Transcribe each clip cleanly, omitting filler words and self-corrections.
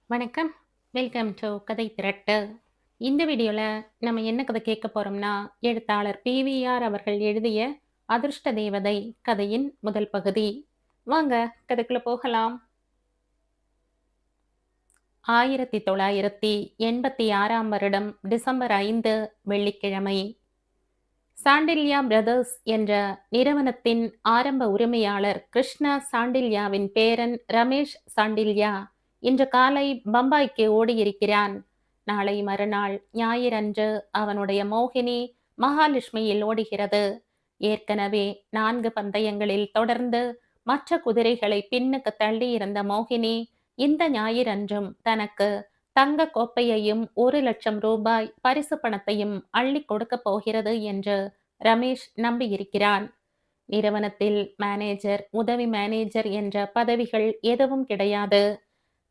வணக்கம். Welcome to கதை திரட்டு. இந்த வீடியோவில் நம்ம என்ன கதை கேட்க போறோம்னா, எழுத்தாளர் பிவிஆர் அவர்கள் எழுதிய அதிர்ஷ்ட தேவதை கதையின் முதல் பகுதி. வாங்க கதைக்குள்ள போகலாம். 1986ஆம் வருடம் டிசம்பர் 5 வெள்ளிக்கிழமை. சாண்டில்யா பிரதர்ஸ் என்ற நிறுவனத்தின் ஆரம்ப உரிமையாளர் கிருஷ்ணா சாண்டில்யாவின் பேரன் ரமேஷ் சாண்டில்யா இன்று காலை பம்பாய்க்கு ஓடியிருக்கிறான். நாளை மறுநாள் ஞாயிறன்று அவனுடைய மோகினி மகாலட்சுமியில் ஓடுகிறது. ஏற்கனவே 4 பந்தயங்களில் தொடர்ந்து மற்ற குதிரைகளை பின்னுக்கு தள்ளியிருந்த மோகினி இந்த ஞாயிறன்றும் தனக்கு தங்க கோப்பையையும் 1,00,000 ரூபாய் பரிசு பணத்தையும் அள்ளி கொடுக்கப் போகிறது என்று ரமேஷ் நம்பியிருக்கிறான். நிறுவனத்தில் மேனேஜர், உதவி மேனேஜர் என்ற பதவிகள் எதுவும் கிடையாது.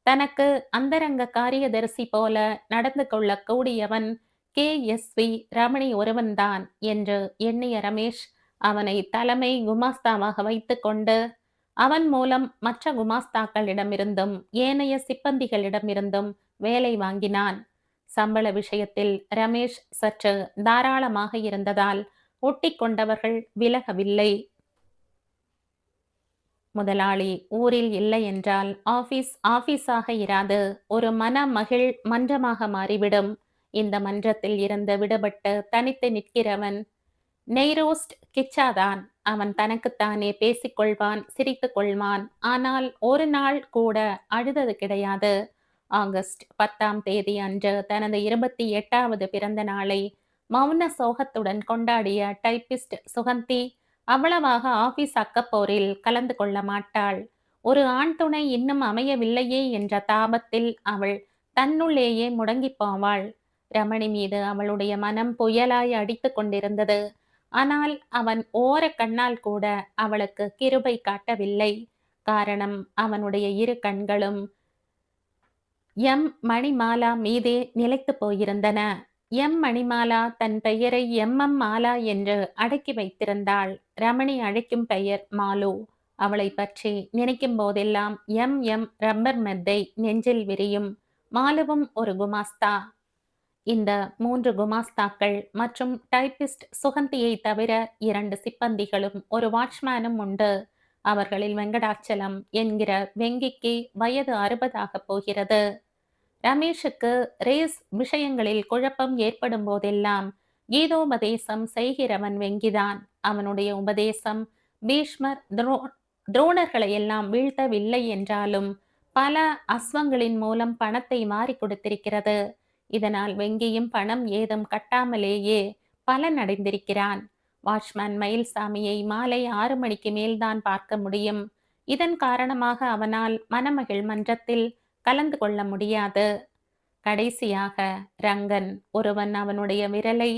தனக்கு அந்தரங்க காரியதரிசி போல நடந்து கொள்ளக்கூடியவன் KSV ரமணி ஒருவன்தான் என்று எண்ணிய ரமேஷ் அவனை தலைமை குமாஸ்தாவாக வைத்துக்கொண்டு அவன் மூலம் மற்ற குமாஸ்தாக்களிடமிருந்தும் ஏனைய சிப்பந்திகளிடமிருந்தும் வேலை வாங்கினான். சம்பள விஷயத்தில் ரமேஷ் சற்று தாராளமாக இருந்ததால் ஒட்டிக் கொண்டவர்கள் விலகவில்லை. முதலாளி ஊரில் இல்லை என்றால் ஆபீஸாக இராது, ஒரு மன மகிழ் மன்றமாக மாறிவிடும். இந்த மன்றத்தில் இருந்து விடுபட்டு தனித்து நிற்கிறவன் நெய்ரோஸ்ட் கிச்சாதான். அவன் தனக்குத்தானே பேசிக்கொள்வான், சிரித்து கொள்வான். ஆனால் ஒரு நாள் கூட அழுதது கிடையாது. ஆகஸ்ட் 10ஆம் தேதி அன்று தனது 28வது பிறந்த நாளை மௌன சோகத்துடன் கொண்டாடிய டைப்பிஸ்ட் சுகந்தி அவ்வளவாக ஆபீஸ் அக்கப்போரில் கலந்து கொள்ள மாட்டாள். ஒரு ஆண் துணை இன்னும் அமையவில்லையே என்ற தாபத்தில் அவள் தன்னுள்ளேயே முடங்கிப் போவாள். ரமணி மீது அவளுடைய மனம் புயலாய் அடித்து கொண்டிருந்தது. ஆனால் அவன் ஓர கண்ணால் கூட அவளுக்கு கிருபை காட்டவில்லை. காரணம், அவனுடைய இரு கண்களும் மணிமாலா மீதே நிலைத்து போயிருந்தன. மணிமாலா தன் பெயரை மாலா என்று அடக்கி வைத்திருந்தாள். ரமணி அழைக்கும் பெயர் மாலு. அவளை பற்றி நினைக்கும் போதெல்லாம் ரப்பர் மெத்தை நெஞ்சில் விரியும். மாலுவும் ஒரு குமாஸ்தா. இந்த 3 குமாஸ்தாக்கள் மற்றும் டைப்பிஸ்ட் சுகந்தியை தவிர 2 சிப்பந்திகளும் ஒரு வாட்ச்மேனும் உண்டு. அவர்களில் வெங்கடாச்சலம் என்கிற வெங்கிக்கு வயது 60 போகிறது. ரமேஷுக்கு ரேஸ் விஷயங்களில் குழப்பம் ஏற்படும் போதெல்லாம் கீதோபதேசம் செய்கிறவன் வெங்கிதான். அவனுடைய உபதேசம் பீஷ்மர் துரோணர்களை எல்லாம் வீழ்த்தவில்லை என்றாலும் பல அஸ்வங்களின் மூலம் பணத்தை மாறி கொடுத்திருக்கிறது. இதனால் வெங்கியும் பணம் ஏதும் கட்டாமலேயே பலன் அடைந்திருக்கிறான். வாட்ச்மேன் மயில்சாமியை மாலை 6 மணிக்கு மேல்தான் பார்க்க முடியும். இதன் காரணமாக அவனால் மணமகிழ் மன்றத்தில் கலந்து கொள்ள முடியாது. கடைசியாக ரங்கன் ஒருவன் அவனுடைய விரலை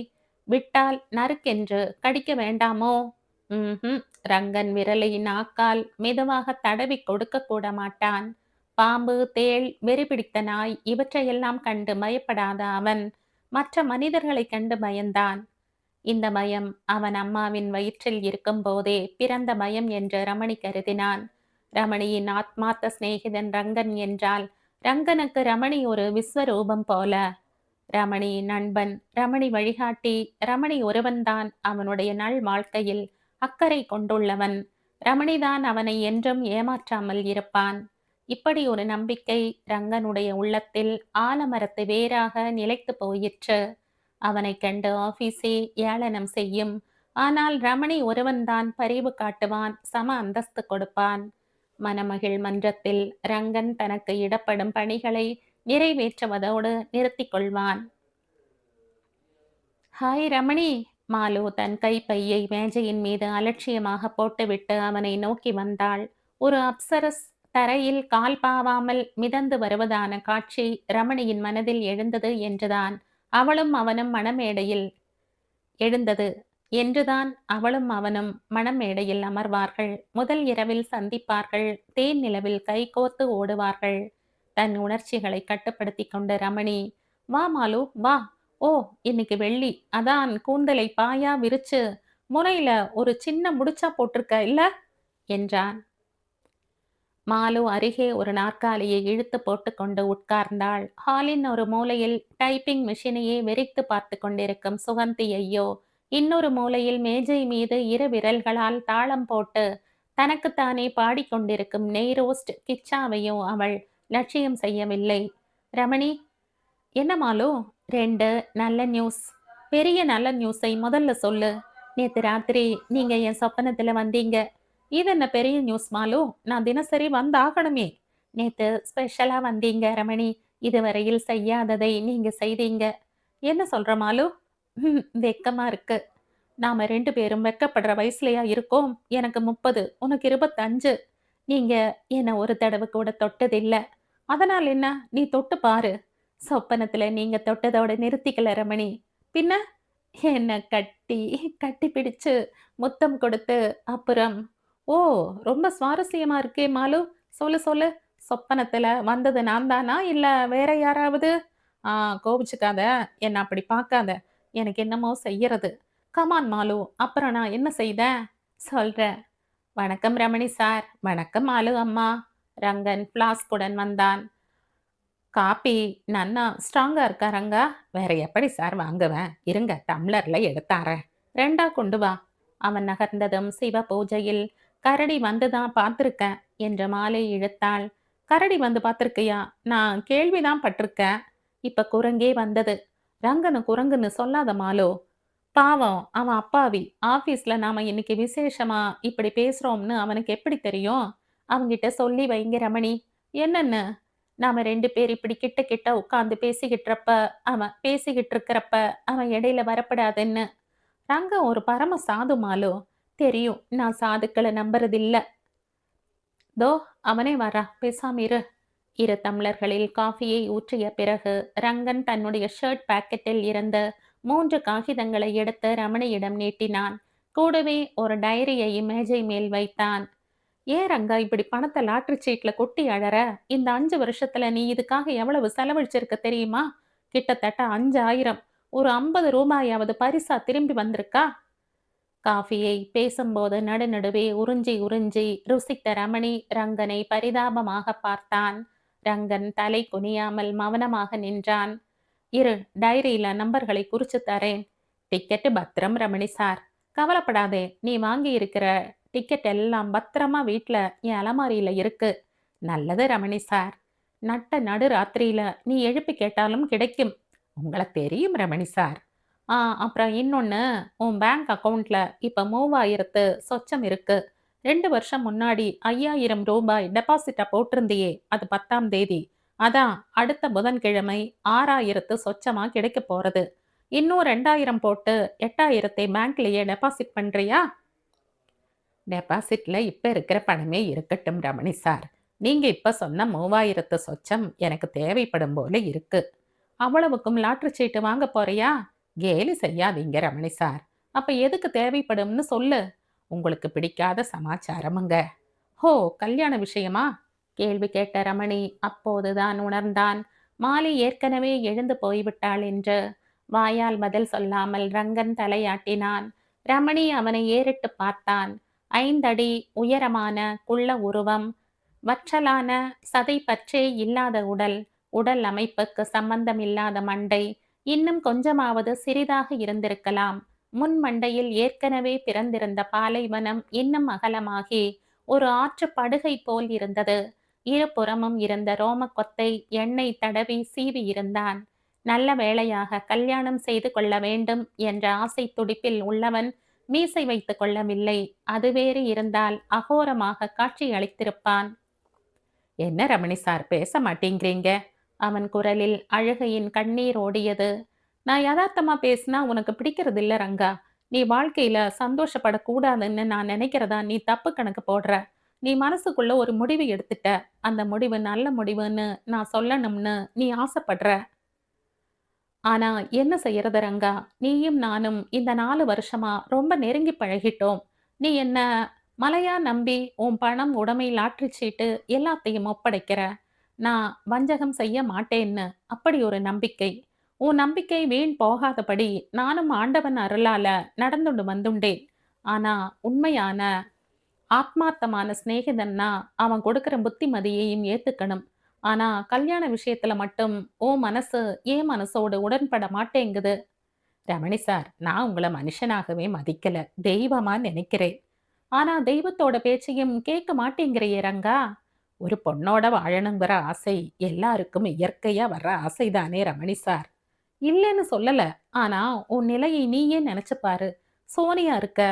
விட்டால் நறுக்கென்று கடிக்க வேண்டாமோ? ரங்கன் விரலை நாக்கால் மெதுவாக தடவி கொடுக்க கூட மாட்டான். பாம்பு, தேள், வெறிபிடித்த நாய் இவற்றையெல்லாம் கண்டு பயப்படாத அவன் மற்ற மனிதர்களை கண்டு பயந்தான். இந்த பயம் அவன் அம்மாவின் வயிற்றில் இருக்கும் போதே பிறந்த பயம் என்று ரமணி கருதினான். ரமணியின் ஆத்மார்த்த சிநேகிதன் ரங்கன் என்றால் ரங்கனுக்கு ரமணி ஒரு விஸ்வரூபம் போல. ரமணி நண்பன், ரமணி வழிகாட்டி, ரமணி ஒருவன்தான் அவனுடைய நல் வாழ்க்கையில் அக்கறை கொண்டுள்ளவன். ரமணிதான் அவனை என்றும் ஏமாற்றாமல் இருப்பான். இப்படி ஒரு நம்பிக்கை ரங்கனுடைய உள்ளத்தில் ஆலமரத்து வேறாக நிலைத்து போயிற்று. அவனை கண்டு ஆபீஸே ஏளனம் செய்யும். ஆனால் ரமணி ஒருவன்தான் பரிவு காட்டுவான், சம அந்தஸ்து கொடுப்பான். மணமகிழ் மன்றத்தில் ரங்கன் தனக்கு இடப்படும் பணிகளை நிறைவேற்றுவதோடு நிறுத்தி கொள்வான். ஹாய் ரமணி. மாலு தன் கைப்பையை மேஜையின் மீது அலட்சியமாக போட்டுவிட்டு அவனை நோக்கி வந்தாள். ஒரு அப்சரஸ் தரையில் கால் பாவாமல் மிதந்து வருவதான காட்சி ரமணியின் மனதில் எழுந்தது என்றுதான் அவளும் அவனும் மணமேடையில் எழுந்தது என்றுதான் அவளும் அவனும் மணமேடையில் அமர்வார்கள். முதல் இரவில் சந்திப்பார்கள். தேன் நிலவில் கைகோர்த்து ஓடுவார்கள். தன் உணர்ச்சிகளை கட்டுப்படுத்தி கொண்டு ரமணி, வா மாலு வா. ஓ, இன்னைக்கு வெள்ளி, அதான் கூந்தலை பாயா விரிச்சு முனையில ஒரு சின்ன முடிச்சா போட்டிருக்க இல்ல என்றான். மாலு அருகே ஒரு நாற்காலியை இழுத்து போட்டுக்கொண்டு உட்கார்ந்தாள். ஹாலின் ஒரு மூலையில் டைப்பிங் மிஷினையே வெறித்து பார்த்து கொண்டிருக்கும் சுகந்தியையோ, இன்னொரு மூலையில் மேஜை மீது இரு விரல்களால் தாளம் போட்டு தனக்குத்தானே பாடிக்கொண்டிருக்கும் நெய்ரோஸ்ட் கிச்சாவையோ அவள் லட்சியம் செய்யவில்லை. ரமணி, என்ன மாலு? 2 நல்ல நியூஸ். பெரிய நல்ல நியூஸை முதல்ல சொல்லு. நேத்து ராத்திரி நீங்க என் சொப்பனத்துல வந்தீங்க. இது என்ன பெரிய நியூஸ் மாலு? நான் தினசரி வந்தாகணுமே. நேத்து ஸ்பெஷலா வந்தீங்க ரமணி. இதுவரையில் செய்யாததை நீங்க செய்தீங்க. என்ன சொல்ற மாலு? வெக்கமா இருக்கு. நாம 2 பேரும் வெட்கப்படுற வயசுலயா இருக்கோம்? எனக்கு 30, உனக்கு 25. நீங்க என்ன ஒரு தடவ கூட தொட்டதில்ல. அதனால என்ன? நீ தொட்டு பாரு. சொப்பனத்துல நீங்க தொட்டதோட நிறுத்திக்கல ரமணி. பின்ன என்ன கட்டி, கட்டி பிடிச்சு முத்தம் கொடுத்து, அப்புறம் ஓ! ரொம்ப சுவாரஸ்யமா இருக்கே மாலு. சொல்லு சொல்லு. சொப்பனத்துல வந்தது நான் தானா? இல்ல வேற யாராவது? ஆ கோவிச்சுக்காத. என்ன அப்படி பார்க்காத. எனக்கு என்னமோ செய்யறது. கமான் மாலு. அப்புறம் நான் என்ன செய்தேன்? சொல்றேன். வணக்கம் ரமணி சார். வணக்கம் மாலு அம்மா. ரங்கன் ஃப்ளாஸ்குடன் வந்தான். காப்பி நன்னா ஸ்ட்ராங்கா இருக்கா ரங்கா? வேற எப்படி சார் வாங்குவேன்? இருங்க டம்ளர்ல எடுத்தாரேன். 2ஆ கொண்டு வா. அவன் நகர்ந்ததும் சிவ பூஜையில் கரடி வந்துதான் பார்த்திருக்கேன் என்று மாலை இழுத்தாள். கரடி வந்து பார்த்திருக்கியா? நான் கேள்விதான் பட்டிருக்கேன். இப்ப குரங்கே வந்தது. ரங்கனு குரங்குன்னு சொல்லாத மாலு. பாவம் அவன் அப்பாவி. ஆபீஸ்ல நாம இன்னைக்கு விசேஷமா இப்படி பேசுறோம்னு அவனுக்கு எப்படி தெரியும்? அவன்கிட்ட சொல்லி வைங்க ரமணி. என்னன்னு? நாம 2 பேர் இப்படி கிட்ட கிட்ட உட்கார்ந்து பேசிக்கிட்டு இருக்கிறப்ப அவன் இடையில வரப்படாதுன்னு. ரங்கம் ஒரு பரம சாது மாலு. தெரியும். நான் சாதுக்களை நம்புறதில்ல. தோ அவனே வர்றான். பேசாம இரு. 2 டம்ளர்களில் காஃபியை ஊற்றிய பிறகு ரங்கன் தன்னுடைய ஷர்ட் பாக்கெட்டில் இருந்து 3 காகிதங்களை எடுத்து ரமணியிடம் நீட்டினான். கூடவே ஒரு டைரியையும் மேஜை மேல் வைத்தான். ஏன் ரங்கா இப்படி பணத்தை லாட்டரி சீட்ல கொட்டி அழற? இந்த 5 வருஷத்துல நீ இதுக்காக எவ்வளவு செலவழிச்சிருக்க தெரியுமா? கிட்டத்தட்ட 5,000. ஒரு 50 ரூபாயாவது பரிசா திரும்பி வந்திருக்கா? காஃபியை பேசும்போது நடுநடுவே உறிஞ்சி உறிஞ்சி ருசித்த ரமணி ரங்கனை பரிதாபமாக பார்த்தான். ரங்கன் தலை குனியாமல் மௌனமாக நின்றான். இரு, டைரியில நம்பர்களை குறிச்சு தரேன். டிக்கெட்டு பத்திரம் ரமணி சார். கவலைப்படாதே, நீ வாங்கி இருக்கிற டிக்கெட் எல்லாம் பத்திரமா வீட்ல என் அலமாரியில இருக்கு. நல்லது ரமணி சார். நட்ட நடு ராத்திரியில நீ எழுப்பி கேட்டாலும் கிடைக்கும். உங்களை தெரியும் ரமணி சார். அப்புறம் இன்னொன்னு, உன் பேங்க் அக்கவுண்ட்ல இப்ப 3000 சொச்சம் இருக்கு. 2 வருஷம் முன்னாடி 5000 ரூபாய் டெபாசிட்டா போட்டிருந்தியே, அது 10ஆம் தேதி. அதான் அடுத்த புதன்கிழமை 6000 சொச்சமா கிடைக்க போறது. இன்னும் 2000 போட்டு 8000 பேங்க்லயே டெபாசிட் பண்றியா? டெபாசிட்ல இப்ப இருக்கிற பணமே இருக்கட்டும் ரமணி சார். நீங்க இப்ப சொன்ன 3000 சொச்சம் எனக்கு தேவைப்படும் போல இருக்கு. அவ்வளவுக்கும் லாட்டரி சீட்டு வாங்க போறியா? கேலி செய்யாதீங்க ரமணி சார். அப்ப எதுக்கு தேவைப்படும்னு சொல்லு. உங்களுக்கு பிடிக்காத சமாச்சாரமுங்க. ஹோ, கல்யாண விஷயமா? கேள்வி கேட்ட ரமணி அப்போதுதான் உணர்ந்தான். மாலி ஏற்கனவே எழுந்து போய்விட்டாள் என்று. வாயால் பதில் சொல்லாமல் ரங்கன் தலையாட்டினான். ரமணி அவனை ஏறிட்டு பார்த்தான். 5 அடி உயரமான குள்ள உருவம், வற்றலான சதை பற்றே இல்லாத உடல், உடல் அமைப்புக்கு சம்பந்தமில்லாத மண்டை, இன்னும் கொஞ்சமாவது சிறிதாக இருந்திருக்கலாம். முன் மண்டையில் ஏற்கனவே பிறந்திருந்த பாலைவனம் இன்னும் அகலமாகி ஒரு ஆற்று படுகை போல் இருந்தது. இருபுறமும் இருந்த ரோம கொத்தை எண்ணெய் தடவி சீவி இருந்தான். நல்ல வேளையாக கல்யாணம் செய்து கொள்ள வேண்டும் என்ற ஆசை துடிப்பில் உள்ளவன் மீசை வைத்துக் கொள்ளவில்லை. அது வேறு இருந்தால் அகோரமாக காட்சி அளித்திருப்பான். என்ன ரமணி சார் பேச மாட்டேங்கிறீங்க? அவன் குரலில் அழுகையின் கண்ணீர் ஓடியது. நான் யதார்த்தமா பேசினா உனக்கு பிடிக்கிறது இல்ல ரங்கா. நீ வாழ்க்கையில சந்தோஷப்படக்கூடாதுன்னு நான் நினைக்கிறதா நீ தப்பு கணக்கு போடுற. நீ மனசுக்குள்ள ஒரு முடிவு எடுத்துட்ட. அந்த முடிவு நல்ல முடிவுன்னு நான் சொல்லணும்னு நீ ஆசைப்படுற. ஆனா என்ன செய்யறது ரங்கா? நீயும் நானும் இந்த 4 வருஷமா ரொம்ப நெருங்கி பழகிட்டோம். நீ என்ன மலையா நம்பி உன் பணம், உடைமை, லாட்டரி சீட்டு எல்லாத்தையும் ஒப்படைக்கிற. நான் வஞ்சகம் செய்ய மாட்டேன்னு அப்படி ஒரு நம்பிக்கை. உன் நம்பிக்கை வீண் போகாதபடி நானும் ஆண்டவன் அருளால நடந்துண்டு வந்துண்டேன். ஆனா உண்மையான ஆத்மார்த்தமான சிநேகிதன்னா அவன் கொடுக்கிற புத்திமதியையும் ஏத்துக்கணும். ஆனா கல்யாண விஷயத்துல மட்டும் உன் மனசு என் மனசோடு உடன்பட மாட்டேங்குது. ரமணி சார், நான் உங்கள மனுஷனாகவே மதிக்கல. தெய்வமா நினைக்கிறேன். ஆனா தெய்வத்தோட பேச்சையும் கேட்க மாட்டேங்கிறியே ரங்கா. ஒரு பொண்ணோட வாழணுங்கிற ஆசை எல்லாருக்கும் இயற்கையா வர்ற ஆசைதானே ரமணி சார். இல்லைன்னு சொல்லல. ஆனா உன் நிலையை நீயே நினைச்சு பாரு. சோனியா இருக்க.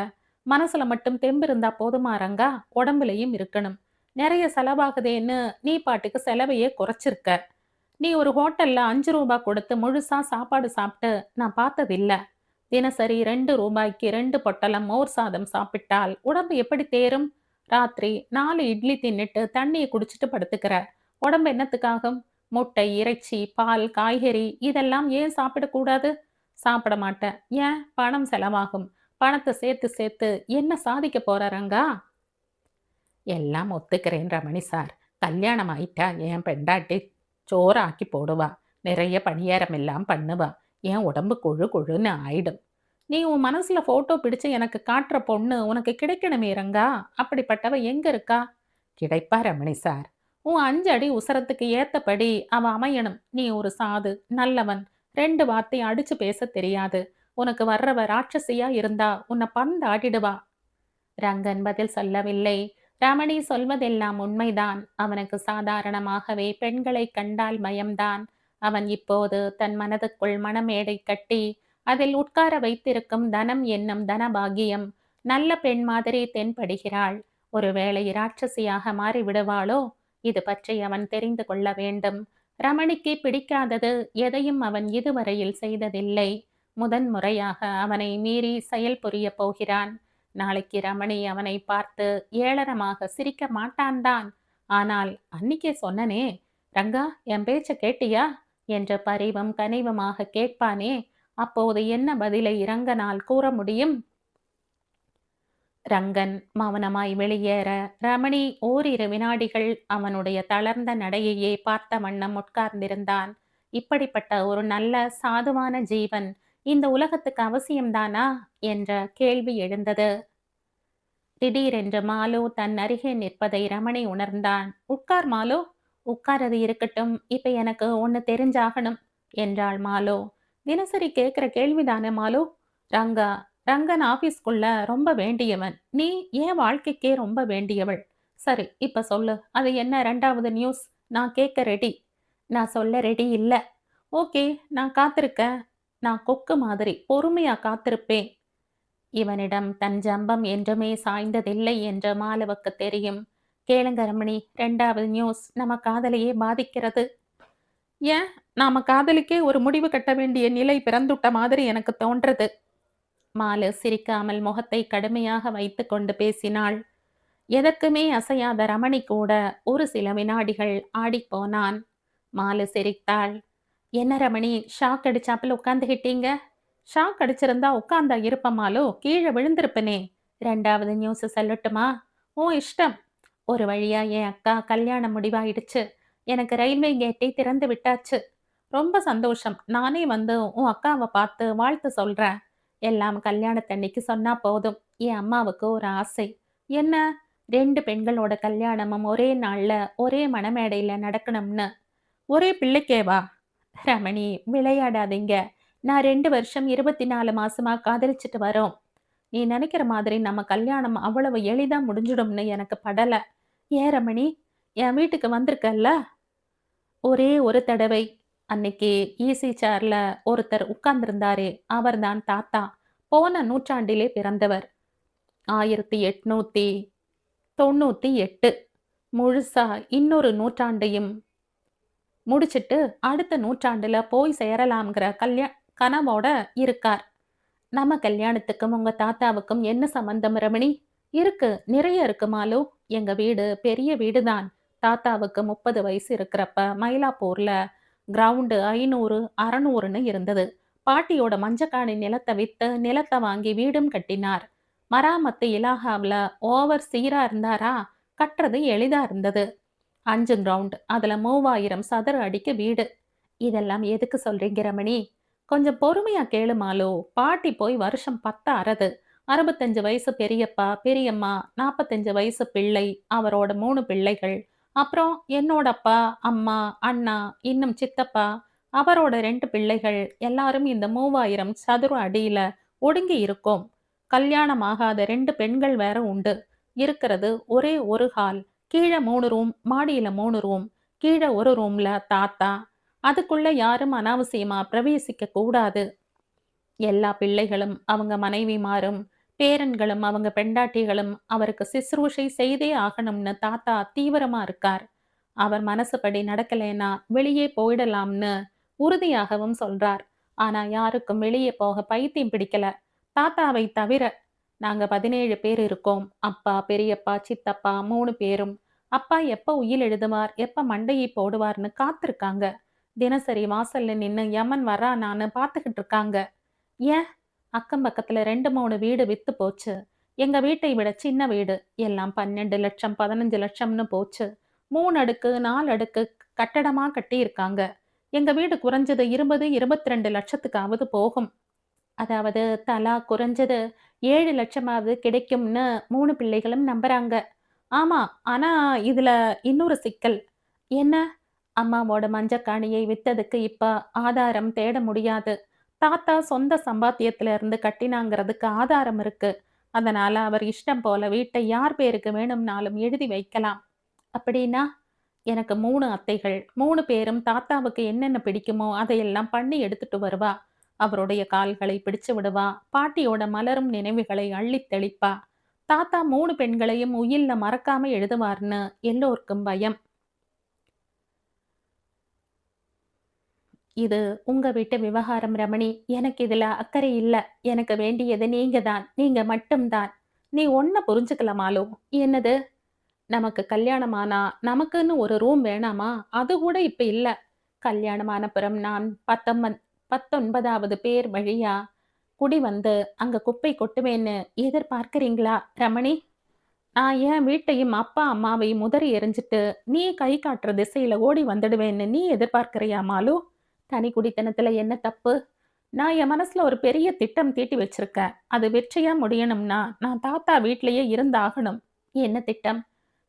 மனசுல மட்டும் தெம்பு இருந்தா போதுமா ரங்கா? உடம்புலயும் இருக்கணும். நிறைய செலவாகுதேன்னு நீ பாட்டுக்கு செலவையே குறைச்சிருக்க. நீ ஒரு ஹோட்டல்ல ரூ. 5 கொடுத்து முழுசா சாப்பாடு சாப்பிட்டு நான் பார்த்ததில்ல. தினசரி ரூ. 2க்கு 2 பொட்டலம் மோர் சாதம் சாப்பிட்டால் உடம்பு எப்படி தேரும்? ராத்திரி 4 இட்லி தின்னுட்டு தண்ணிய குடிச்சிட்டு படுத்துக்கிற. உடம்பு என்னத்துக்காகும்? முட்டை, இறைச்சி, பால், காய்கறி இதெல்லாம் ஏன் சாப்பிடக்கூடாது? சாப்பிட மாட்டேன். ஏன்? பணம் செலவாகும். பணத்த சேர்த்து சேர்த்து என்ன சாதிக்க போற ரங்கா? எல்லாம் ஒத்துக்கிறேன் ரமணி சார். கல்யாணம் ஆயிட்டா என் பெண்டாட்டி சோறு ஆக்கி போடுவா. நிறைய பணியாரம் எல்லாம் பண்ணுவா. என் உடம்பு கொழு கொழுன்னு ஆயிடும். நீ உன் மனசுல போட்டோ பிடிச்சு எனக்கு காட்டுற பொண்ணு உனக்கு கிடைக்கணுமே ரங்கா. அப்படிப்பட்டவ எங்க இருக்கா? கிடைப்பா ரமணி சார். உன் 5 அடி உசரத்துக்கு ஏத்தபடி அவ அமையணும். நீ ஒரு சாது, நல்லவன். 2 வார்த்தை அடிச்சு பேச தெரியாது. உனக்கு வர்றவ ராட்சசியா இருந்தா உன்னை பந்தாடிடுவா. ரங்கன் பதில் சொல்லவில்லை. ரமணி சொல்வதெல்லாம் உண்மைதான். அவனுக்கு சாதாரணமாகவே பெண்களைக் கண்டால் பயம்தான். அவன் இப்போது தன் மனதுக்குள் மணமேடை கட்டி அதில் உட்கார வைத்திருக்கும் தனம் என்னும் தனபாகியம் நல்ல பெண் மாதிரி தென்படுகிறாள். ஒருவேளை ராட்சசியாக மாறிவிடுவாளோ? இது பற்றி அவன் தெரிந்து கொள்ள வேண்டும். ரமணிக்கு பிடிக்காதது எதையும் அவன் இதுவரையில் செய்ததில்லை. முதன் முறையாக அவனை மீறி செயல் புரியப் போகிறான். நாளைக்கு ரமணி அவனை பார்த்து ஏளனமாக சிரிக்க மாட்டான்தான். ஆனால் அன்னிக்கே சொன்னனே, ரங்கா என் பேச்ச கேட்டியா என்று பரிவும் கனிவுமாக கேட்பானே, அப்போது என்ன பதிலை ரங்கனால் கூற முடியும்? ரங்கன் மௌனமாய் வெளியேற ரமணி ஓரிரு வினாடிகள் அவனுடைய தளர்ந்த நடையையே பார்த்த வண்ணம் உட்கார்ந்திருந்தான். இப்படிப்பட்ட ஒரு நல்ல சாதுவான ஜீவன் இந்த உலகத்துக்கு அவசியம்தானா என்ற கேள்வி எழுந்தது. திடீரென்று மாலு தன் அருகே நிற்பதை ரமணி உணர்ந்தான். உட்கார் மாலு. உட்காரது இருக்கட்டும், இப்ப எனக்கு ஒன்னு தெரிஞ்சாகணும் என்றாள் மாலு. தினசரி கேட்கிற கேள்விதானே மாலு. ரங்கா, ரங்கன் ஆபீஸ்க்குள்ள ரொம்ப வேண்டியவன். நீ என் வாழ்க்கைக்கே ரொம்ப வேண்டியவள். சரி இப்ப சொல்லு, அது என்ன 2வது நியூஸ்? நான் கேட்க ரெடி. நான் சொல்ல ரெடி இல்ல. ஓகே, நான் காத்திருக்கேன். நான் கொக்கு மாதிரி பொறுமையா காத்திருப்பேன். இவனிடம் தன் ஜம்பம் என்றுமே சாய்ந்ததில்லை என்று மாலவுக்கு தெரியும். கேளுங்க ரமணி, 2வது நியூஸ் நம்ம காதலையே பாதிக்கிறது. ஏன்? நாம காதலிக்கே ஒரு முடிவு கட்ட வேண்டிய நிலை பிறந்துட்ட மாதிரி எனக்கு தோன்றது. மாலு சிரிக்காமல் முகத்தை கடுமையாக வைத்துக்கொண்டு பேசினாள். எதற்குமே அசையாத ரமணி கூட ஒரு சில வினாடிகள் ஆடிப்போனான். மாலு சிரித்தாள். என்ன ரமணி, ஷாக் அடிச்சாப்புல உட்காந்துகிட்டீங்க? ஷாக் அடிச்சிருந்தா உட்கார்ந்தா இருப்பமாலோ, கீழே விழுந்திருப்பனே. 2வது நியூஸ் சொல்லட்டுமா? ஓ இஷ்டம். ஒரு வழியா என் அக்கா கல்யாணம் முடிவாயிடுச்சு. எனக்கு ரயில்வே கேட்டை திறந்து விட்டாச்சு. ரொம்ப சந்தோஷம். நானே வந்து உன் அக்காவை பார்த்து வாழ்த்து சொல்றேன். எல்லாம் கல்யாணத்தன்னைக்கு சொன்னா போதும். என் அம்மாவுக்கு ஒரு ஆசை. என்ன? 2 பெண்களோட கல்யாணமும் ஒரே நாள்ல ஒரே மணமேடையில நடக்கணும்னு. ஒரே பிள்ளைக்கேவா? ரமணி, விளையாடாதீங்க. நான் 2 வருஷம் 24 மாசமா காதலிச்சுட்டு வரோம். நீ நினைக்கிற மாதிரி நம்ம கல்யாணம் அவ்வளவு எளிதா முடிஞ்சிடும்னு எனக்கு படல. ஏன் ரமணி, என் வீட்டுக்கு வந்திருக்கல்ல? ஒரே ஒரு தடவை. அன்னைக்கு ஈசி சேர்ல ஒருத்தர் உட்கார்ந்திருந்தாரே, அவர்தான் தாத்தா. போன நூற்றாண்டிலே பிறந்தவர். 1898. முழுசா இன்னொரு நூற்றாண்டையும் முடிச்சிட்டு அடுத்த நூற்றாண்டுல போய் சேரலாம்ங்கிற கனவோட இருக்கார். நம்ம கல்யாணத்துக்கும் உங்க தாத்தாவுக்கும் என்ன சம்பந்தம் ரமணி? இருக்கு, நிறைய இருக்கு மாலு. எங்க வீடு பெரிய வீடுதான். தாத்தாவுக்கு 30 வயசு இருக்கிறப்ப மயிலாப்பூர்ல கிரவுண்டு 500, 600ன்னு இருந்தது. பாட்டியோட மஞ்சக்காணி நிலத்தை வித்து நிலத்தை வாங்கி வீடும் கட்டினார். மராமத்து இலாகாவுல ஓவர் சீரா இருந்தாரா? கட்டுறது எளிதா இருந்தது. 5 கிரவுண்ட், அதுல 3000 சதுர அடிக்கு வீடு. இதெல்லாம் எதுக்கு சொல்றீங்க ரமணி? கொஞ்சம் பொறுமையா கேளு மாலு. பாட்டி போய் வருஷம் 10 ஆறது. 65 வயசு பெரியப்பா, பெரியம்மா, 45 வயசு பிள்ளை, அவரோட 3 பிள்ளைகள். அப்புறம் என்னோட அப்பா, அம்மா, அண்ணா, இன்னும் சித்தப்பா, அவரோட 2 பிள்ளைகள் எல்லாரும் இந்த 3000 சதுர அடியில ஒடுங்கி இருக்கோம். கல்யாணம் ஆகாத 2 பெண்கள் வேற உண்டு. இருக்கிறது ஒரே ஒரு ஹால். கீழ 3 ரூம், மாடியில 3 ரூம். கீழ ஒரு ரூம்ல தாத்தா. அதுக்குள்ள யாரும் அனாவசியமா பிரவேசிக்க கூடாது. எல்லா பிள்ளைகளும், அவங்க மனைவிமாரும், பேரன்களும், அவங்க பெண்டாட்டிகளும் அவருக்கு சிசுரூஷை செய்தே ஆகணும்னு தாத்தா தீவிரமா இருக்கார். அவர் மனசுப்படி நடக்கலைன்னா வெளியே போயிடலாம்னு உறுதியாகவும் சொல்றார். ஆனா யாருக்கும் வெளியே போக பைத்தியம் பிடிக்கல. தாத்தாவை தவிர. நாங்க 17 பேர் இருக்கோம். அப்பா, பெரியப்பா, சித்தப்பா 3 பேரும். அப்பா எப்ப உயில் எழுதுவார், எப்ப மண்டையை போடுவார்னு காத்திருக்காங்க. தினசரி வாசல்ல நின்னு யமன் வர்றானான்னு பாத்துக்கிட்டு இருக்காங்க. ஏன்? அக்கம் பக்கத்துல 2, 3 வீடு வித்து போச்சு. எங்க வீட்டை விட சின்ன வீடு. எல்லாம் 12 லட்சம், 15 லட்சம்னு போச்சு. 3 அடுக்கு, 4 அடுக்கு கட்டடமா கட்டியிருக்காங்க. எங்க வீடு குறைஞ்சது 20, 22 லட்சத்துக்காவது போகும். அதாவது தலா குறைஞ்சது 7 லட்சமாவது கிடைக்கும்னு 3 பிள்ளைகளும் நம்புறாங்க. ஆமா, ஆனா இதுல இன்னொரு சிக்கல். என்ன? அம்மாவோட மஞ்சக்காணியை வித்ததுக்கு இப்ப ஆதாரம் தேட முடியாது. தாத்தா சொந்த சம்பாத்தியத்துல இருந்து கட்டினாங்கிறதுக்கு ஆதாரம் இருக்கு. அதனால அவர் இஷ்டம் போல வீட்டை யார் பேருக்கு வேணும்னாலும் எழுதி வைக்கலாம். அப்படின்னா, எனக்கு 3 அத்தைகள். 3 பேரும் தாத்தாவுக்கு என்னென்ன பிடிக்குமோ அதையெல்லாம் பண்ணி எடுத்துட்டு வருவா. அவருடைய கால்களை பிடிச்சு விடுவா. பாட்டியோட மலரும் நினைவுகளை அள்ளித் தெளிப்பா. தாத்தா 3 பெண்களையும் உயில்ல மறக்காம எழுதுவார்ன்னு எல்லோருக்கும் பயம். இது உங்க வீட்டு விவகாரம் ரமணி. எனக்கு இதுல அக்கறை இல்ல. எனக்கு வேண்டியது நீங்க தான். நீங்க மட்டும் தான். நீ ஒண்ண புரிஞ்சுக்கல மாலு. என்னது? நமக்கு கல்யாணம் ஆனா, நமக்குன்னு ஒரு ரூம் வேணாமா? அது கூட இப்ப இல்ல. கல்யாணம் ஆனப்புறம் நான் 19வது பேர் வழியா குடி வந்து அங்க குப்பை கொட்டுவேன்னு எதிர்பார்க்கிறீங்களா ரமணி? நான் என் வீட்டையும் அப்பா, அம்மாவையும் உதறி எறிஞ்சிட்டு, நீ கை காட்டுற திசையில ஓடி வந்துடுவேன்னு நீ எதிர்பார்க்கிறியா மாலு? தனி குடித்தனத்துல என்ன தப்பு? நான் என் மனசுல ஒரு பெரிய திட்டம் தீட்டி வச்சிருக்கேன். அது வெற்றியா முடியணும்னா, நான் தாத்தா வீட்லயே இருந்தாகணும். என்ன திட்டம்?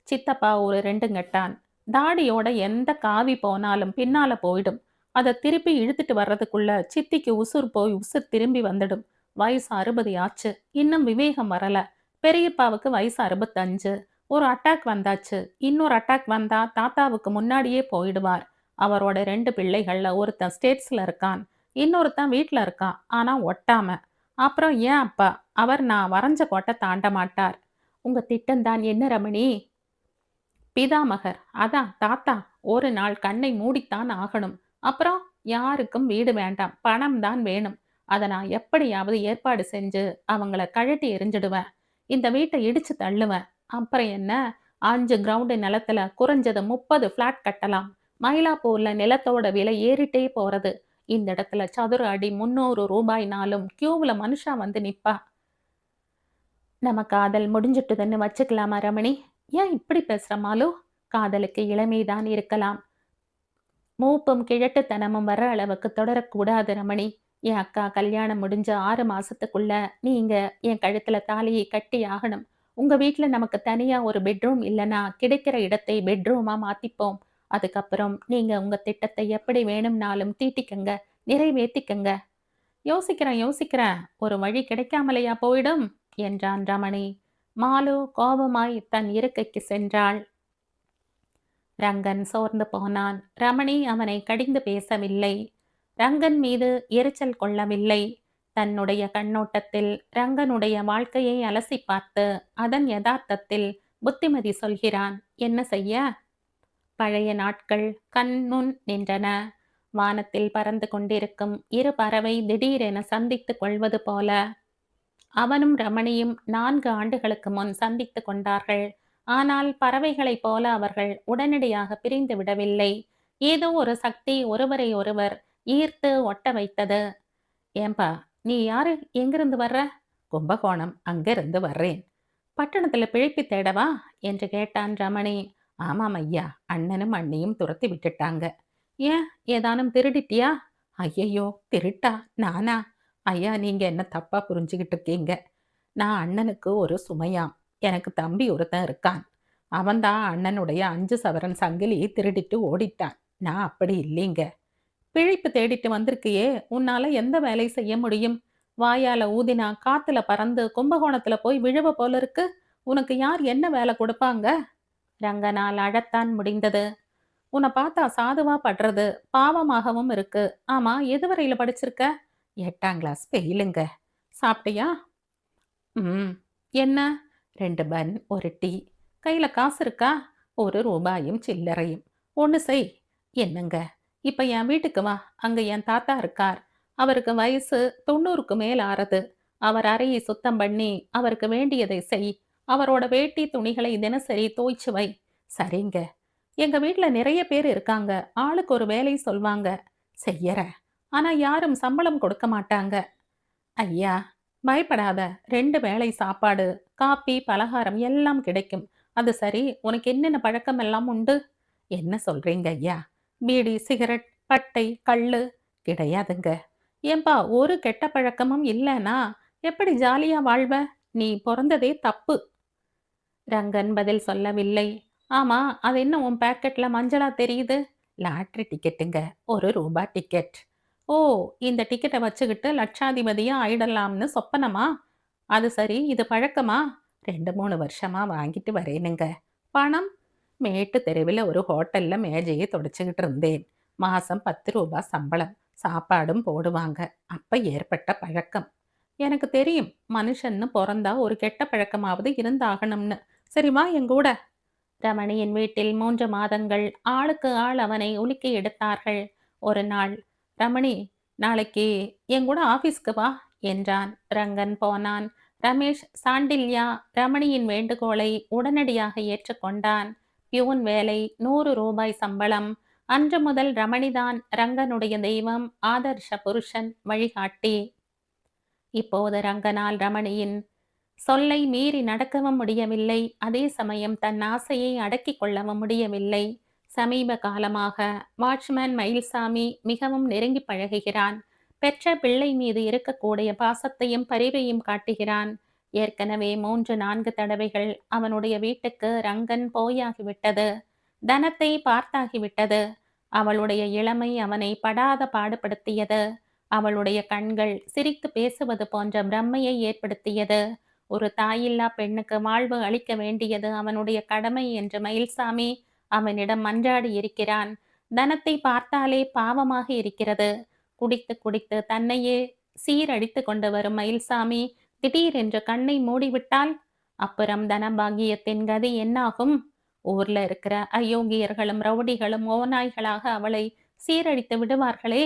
சித்தப்பா ஒரு 2 கட்டான். தாடியோட எந்த காவி போனாலும் பின்னால போயிடும். அத திருப்பி இழுத்துட்டு வர்றதுக்குள்ள சித்திக்கு உசுர் போய் உசுர் திரும்பி வந்துடும். வயசு 60 ஆச்சு. இன்னும் விவேகம் வரல. பெரியப்பாவுக்கு வயசு 65. ஒரு அட்டாக் வந்தாச்சு. இன்னொரு அட்டாக் வந்தா தாத்தாவுக்கு முன்னாடியே போயிடுவார். அவரோட 2 பிள்ளைகள்ல ஒருத்தன் ஸ்டேட்ஸ்ல இருக்கான். இன்னொருத்தன் வீட்ல இருக்கான். ஆனா ஒட்டாம. அப்புறம் ஏன் அப்பா, அவர் நான் வரைஞ்ச கோட்டை தாண்ட மாட்டார். உங்க திட்டம் தான் என்ன ரமணி? பிதாமகர். அதான் தாத்தா. ஒரு நாள் கண்ணை மூடித்தான் ஆகணும். அப்புறம் யாருக்கும் வீடு வேண்டாம். பணம் தான் வேணும். அத நான் எப்படியாவது ஏற்பாடு செஞ்சு அவங்கள கழட்டி எறிஞ்சிடுவேன். இந்த வீட்டை இடிச்சு தள்ளுவேன். அப்புறம் என்ன? 5 கிரவுண்டு நிலத்துல குறைஞ்சது 30 ஃபிளாட் கட்டலாம். மயிலாப்பூர்ல நிலத்தோட விலை ஏறிட்டே போறது. இந்த இடத்துல சதுர அடி 300 ரூபாய்னாலும் கியூவுல மனுஷா வந்து நிப்பா. நம்ம காதல் முடிஞ்சுட்டுதுன்னு வச்சுக்கலாமா ரமணி? ஏன் இப்படி பேசுற மாலு? காதலுக்கு இளமைதான் இருக்கலாம். மூப்பும் கிழட்டுத்தனமும் வர அளவுக்கு தொடரக்கூடாது ரமணி. என் அக்கா கல்யாணம் முடிஞ்ச 6 மாசத்துக்குள்ள நீங்க என் கழுத்துல தாலியை கட்டி ஆகணும். உங்க வீட்ல நமக்கு தனியா ஒரு பெட்ரூம் இல்லனா கிடைக்கிற இடத்தை பெட்ரூமா மாத்திப்போம். அதுக்கப்புறம் நீங்க உங்க திட்டத்தை எப்படி வேணும்னாலும் தீட்டிக்கங்க, நிறைவேத்திக்கங்க. யோசிக்கிறேன். ஒரு வழி கிடைக்காமலையா போயிடும்? என்றான் ரமணி. மாலு கோபமாய் தன் இருக்கைக்கு சென்றாள். ரங்கன் சோர்ந்து போனான். ரமணி அவனை கடிந்து பேசவில்லை. ரங்கன் மீது எரிச்சல் கொள்ளவில்லை. தன்னுடைய கண்ணோட்டத்தில் ரங்கனுடைய வாழ்க்கையை அலசி பார்த்து அதன் யதார்த்தத்தில் புத்திமதி சொல்கிறான். என்ன செய்ய? பழைய நாட்கள் கண்முன் நின்றன. வானத்தில் பறந்து கொண்டிருக்கும் இரு பறவை திடீரென சந்தித்துக் கொள்வது போல. அவனும் ரமணியும் 4 ஆண்டுகளுக்கு முன் சந்தித்துக் கொண்டார்கள். ஆனால் பறவைகளைப் போல அவர்கள் உடனடியாக பிரிந்து விடவில்லை. ஏதோ ஒரு சக்தி ஒருவரை ஒருவர் ஈர்த்து ஒட்ட வைத்தது. ஏம்பா, நீ யாரு? எங்கிருந்து வர்ற? கும்பகோணம், அங்கிருந்து வர்றேன். பட்டணத்துல பிழைப்பு தேடவா என்று கேட்டான் ரமணி. ஆமாம் ஐயா, அண்ணனும் அண்ணியும் துரத்தி விட்டுட்டாங்க. ஏன், ஏதானும் திருடிட்டியா? ஐயையோ, திருட்டா? நானா? ஐயா, நீங்க என்ன தப்பா புரிஞ்சுகிட்டு இருக்கீங்க. நான் அண்ணனுக்கு ஒரு சுமையாம். எனக்கு தம்பி ஒருத்தன் இருக்கான். அவன்தான் அண்ணனுடைய 5 சவரன் சங்கிலி திருடிட்டு ஓடிட்டான். நான் அப்படி இல்லைங்க. பிழைப்பு தேடிட்டு வந்திருக்கியே, உன்னால எந்த வேலை செய்ய முடியும்? வாயால ஊதினா காத்துல பறந்து கும்பகோணத்துல போய் விழுவ போல இருக்கு. உனக்கு யார் என்ன வேலை கொடுப்பாங்க? ரங்கனால் அழத்தான் முடிந்தது. உன்னை பார்த்தா சாதுவா படுறது, பாவமாகவும் இருக்கு. ஆமா, எதுவரையில படிச்சிருக்க? 8ஆம் கிளாஸ் ஃபெயிலுங்க. சாப்பிட்டியா? ம். என்ன? 2 பன், 1 டீ. கையில காசு இருக்கா? ரூ. 1 சில்லறையும். ஒண்ணு செய். என்னங்க? இப்ப என் வீட்டுக்கு வா. அங்க என் தாத்தா இருக்கார். அவருக்கு வயசு 90க்கு மேல் ஆறது. அவர் அறையை சுத்தம் பண்ணி, அவருக்கு வேண்டியதை செய். அவரோட வேட்டி துணிகளை தினசரி தோய்ச்சு வை. சரிங்க. எங்க வீட்ல நிறைய பேர் இருக்காங்க. ஆளுக்கு ஒரு வேலை சொல்வாங்க. செய்யறேன். ஆனா யாரும் சம்பளம் கொடுக்க மாட்டாங்க. ஐயா! பயப்படாத. 2 வேளை சாப்பாடு, காப்பி, பலகாரம் எல்லாம் கிடைக்கும். அது சரி, உனக்கு என்னென்ன பழக்கமெல்லாம் உண்டு? என்ன சொல்றீங்க ஐயா? பீடி, சிகரெட், பட்டை, கள்ளு கிடையாதுங்க. ஏன்பா ஒரு கெட்ட பழக்கமும் இல்லன்னா, எப்படி ஜாலியா வாழ்வ? நீ பொறந்ததே தப்பு. ரங்கன் பதில் சொல்லவில்லை. ஆமா, அது என்ன உன் பாக்கெட்ல மஞ்சளா தெரியுது? லாட்டரி டிக்கெட்டுங்க. ரூ. 1 டிக்கெட். ஓ! இந்த டிக்கெட்ட வச்சுக்கிட்டு லட்சாதிபதியா ஆயிடலாம்னு சொப்பனமா? அது சரி, இது பழக்கமா? 2, 3 வருஷமா வாங்கிட்டு வரேனுங்க. பணம்? மேட்டு தெருவில ஒரு ஹோட்டல்ல மேஜைய தொடச்சுக்கிட்டு இருந்தேன். மாசம் ரூ. 10 சம்பளம். சாப்பாடும் போடுவாங்க. அப்ப ஏற்பட்ட பழக்கம். எனக்கு தெரியும். மனுஷன்னு பொறந்தா ஒரு கெட்ட பழக்கமாவது இருந்தாகணும்னு. சரி வா எங்கூட. ரமணியின் வீட்டில் 3 மாதங்கள் ஆளுக்கு ஆள் அவனை உலுக்கி எடுத்தார்கள். ஒரு நாள், ரமணி, நாளைக்கு என் கூட ஆபீஸ்க்கு வா என்றான். ரங்கன் போனான். ரமேஷ் சாண்டில்யா ரமணியின் வேண்டுகோளை உடனடியாக ஏற்றுக்கொண்டான். பியூன் வேலை, ரூ. 100 சம்பளம். அன்று முதல் ரமணிதான் ரங்கனுடைய தெய்வம், ஆதர்ஷ புருஷன், வழிகாட்டி. இப்போது ரங்கனால் ரமணியின் சொல்லை மீறி நடக்கவும் முடியவில்லை. அதே சமயம் தன் ஆசையை அடக்கிக் கொள்ளவும் முடியவில்லை. சமீப காலமாக வாட்ச்மேன் மயில்சாமி மிகவும் நெருங்கி பழகுகிறான். பெற்ற பிள்ளை மீது இருக்கக்கூடிய பாசத்தையும் பரிவையும் காட்டுகிறான். ஏற்கனவே 3, 4 தடவைகள் அவனுடைய வீட்டுக்கு ரங்கன் போயாகிவிட்டது. தனத்தை பார்த்தாகிவிட்டது. அவளுடைய இளமை அவனை படாத பாடுபடுத்தியது. அவளுடைய கண்கள் சிரித்து பேசுவது போன்ற பிரம்மையை ஏற்படுத்தியது. ஒரு தாயில்லா பெண்ணுக்கு வாழ்வு அளிக்க வேண்டியது அவனுடைய கடமை என்று மயில்சாமி அவனிடம் மன்றாடி இருக்கிறான். தனத்தை பார்த்தாலே பாவமாக இருக்கிறது. குடித்து குடித்து தன்னையே சீரடித்து கொண்டு வரும் மயில்சாமி திடீரென்று கண்ணை மூடிவிட்டால் அப்புறம் தனபாகியத்தின் கதி என்னாகும்? ஊர்ல இருக்கிற அயோக்கியர்களும் ரவுடிகளும் ஓநாய்களாக அவளை சீரழித்து விடுவார்களே.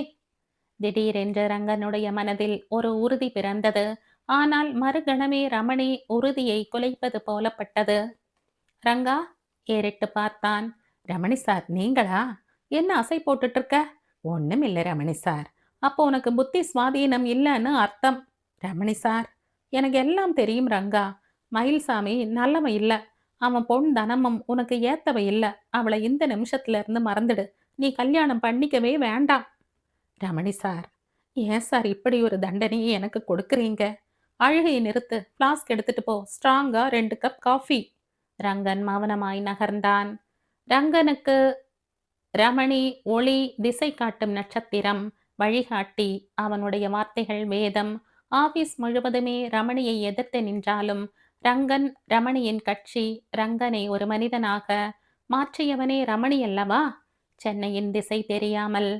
திடீரென்று ரங்கனுடைய மனதில் ஒரு உறுதி பிறந்தது. ஆனால் மறுகணமே ரமணி உறுதியை குலைப்பது போலப்பட்டது. ரங்கா ஏறிட்டு பார்த்தான். ரமணி சார் நீங்களா? என்ன அசை போட்டுட்டு இருக்க? ஒண்ணும் இல்ல ரமணி சார். அப்போ உனக்கு புத்தி சுவாதீனம் இல்லைன்னு அர்த்தம். ரமணி சார், எனக்கு எல்லாம் தெரியும் ரங்கா. மயில்சாமி நல்லவன் இல்ல. அவன் பொன் தனமும் உனக்கு ஏத்தவ இல்ல. அவளை இந்த நிமிஷத்துல இருந்து மறந்துடு. நீ கல்யாணம் பண்ணிக்கவே வேண்டாம். ரமணி சார், ஏன் சார் இப்படி ஒரு தண்டனையை எனக்கு கொடுக்குறீங்க? அழுகையை நிறுத்து. ஃப்ளாஸ்க் எடுத்துட்டு போ. ஸ்ட்ராங்கா 2 கப் காஃபி. ரங்கன் மௌனமாய் நகர்ந்தான். ரங்கனுக்கு ரமணி ஒளி, திசை காட்டும் நட்சத்திரம், வழிகாட்டி. அவனுடைய வார்த்தைகள் வேதம். ஆபீஸ் முழுவதுமே ரமணியை எதிர்த்து நின்றாலும் ரங்கன் ரமணியின் கட்சி. ரங்கனை ஒரு மனிதனாக மாற்றியவனே ரமணி அல்லவா? சென்னையின் திசை தெரியாமல்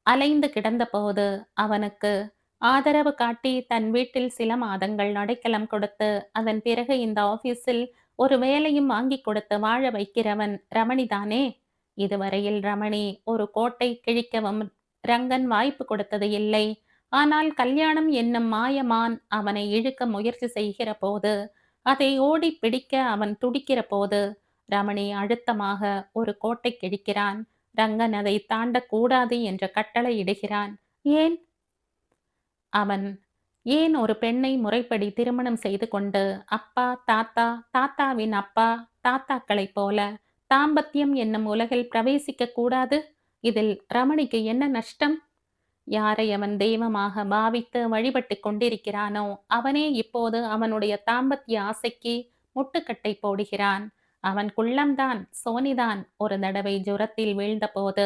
அலைந்து கிடந்தபோது அவனுக்கு ஆதரவு காட்டி தன் வீட்டில் சில மாதங்கள் அடைக்கலம் கொடுத்து அதன் பிறகு இந்த ஆபீஸில் ஒரு வேலையும் வாங்கி கொடுத்து வாழ வைக்கிறவன் ரமணிதானே. இதுவரையில் ரமணி ஒரு கோட்டை கிழிக்கவும் ரங்கன் வாய்ப்பு கொடுத்தது இல்லை. ஆனால் கல்யாணம் என்னும் மாயமான் அவனை இழுக்க முயற்சி செய்கிற போது, அதை ஓடி பிடிக்க அவன் துடிக்கிற போது, ரமணி அழுத்தமாக ஒரு கோட்டை கிழிக்கிறான். ரங்கன் அதை தாண்டக்கூடாது என்ற கட்டளை இடுகிறான். ஏன்? அவன் ஏன் ஒரு பெண்ணை முறைப்படி திருமணம் செய்து கொண்டு அப்பா, தாத்தா, தாத்தாவின் அப்பா, தாத்தாக்களைப் போல தாம்பத்தியம் என்னும் உலகில் பிரவேசிக்க கூடாது? இதில் ரமணிக்கு என்ன நஷ்டம்? யாரை அவன் தெய்வமாக பாவித்து வழிபட்டுக் கொண்டிருக்கிறானோ அவனே இப்போது அவனுடைய தாம்பத்திய ஆசைக்கு முட்டுக்கட்டை போடுகிறான். அவன் குள்ளம்தான், சோனிதான் ஒரு தடவை ஜுரத்தில் வீழ்ந்தபோது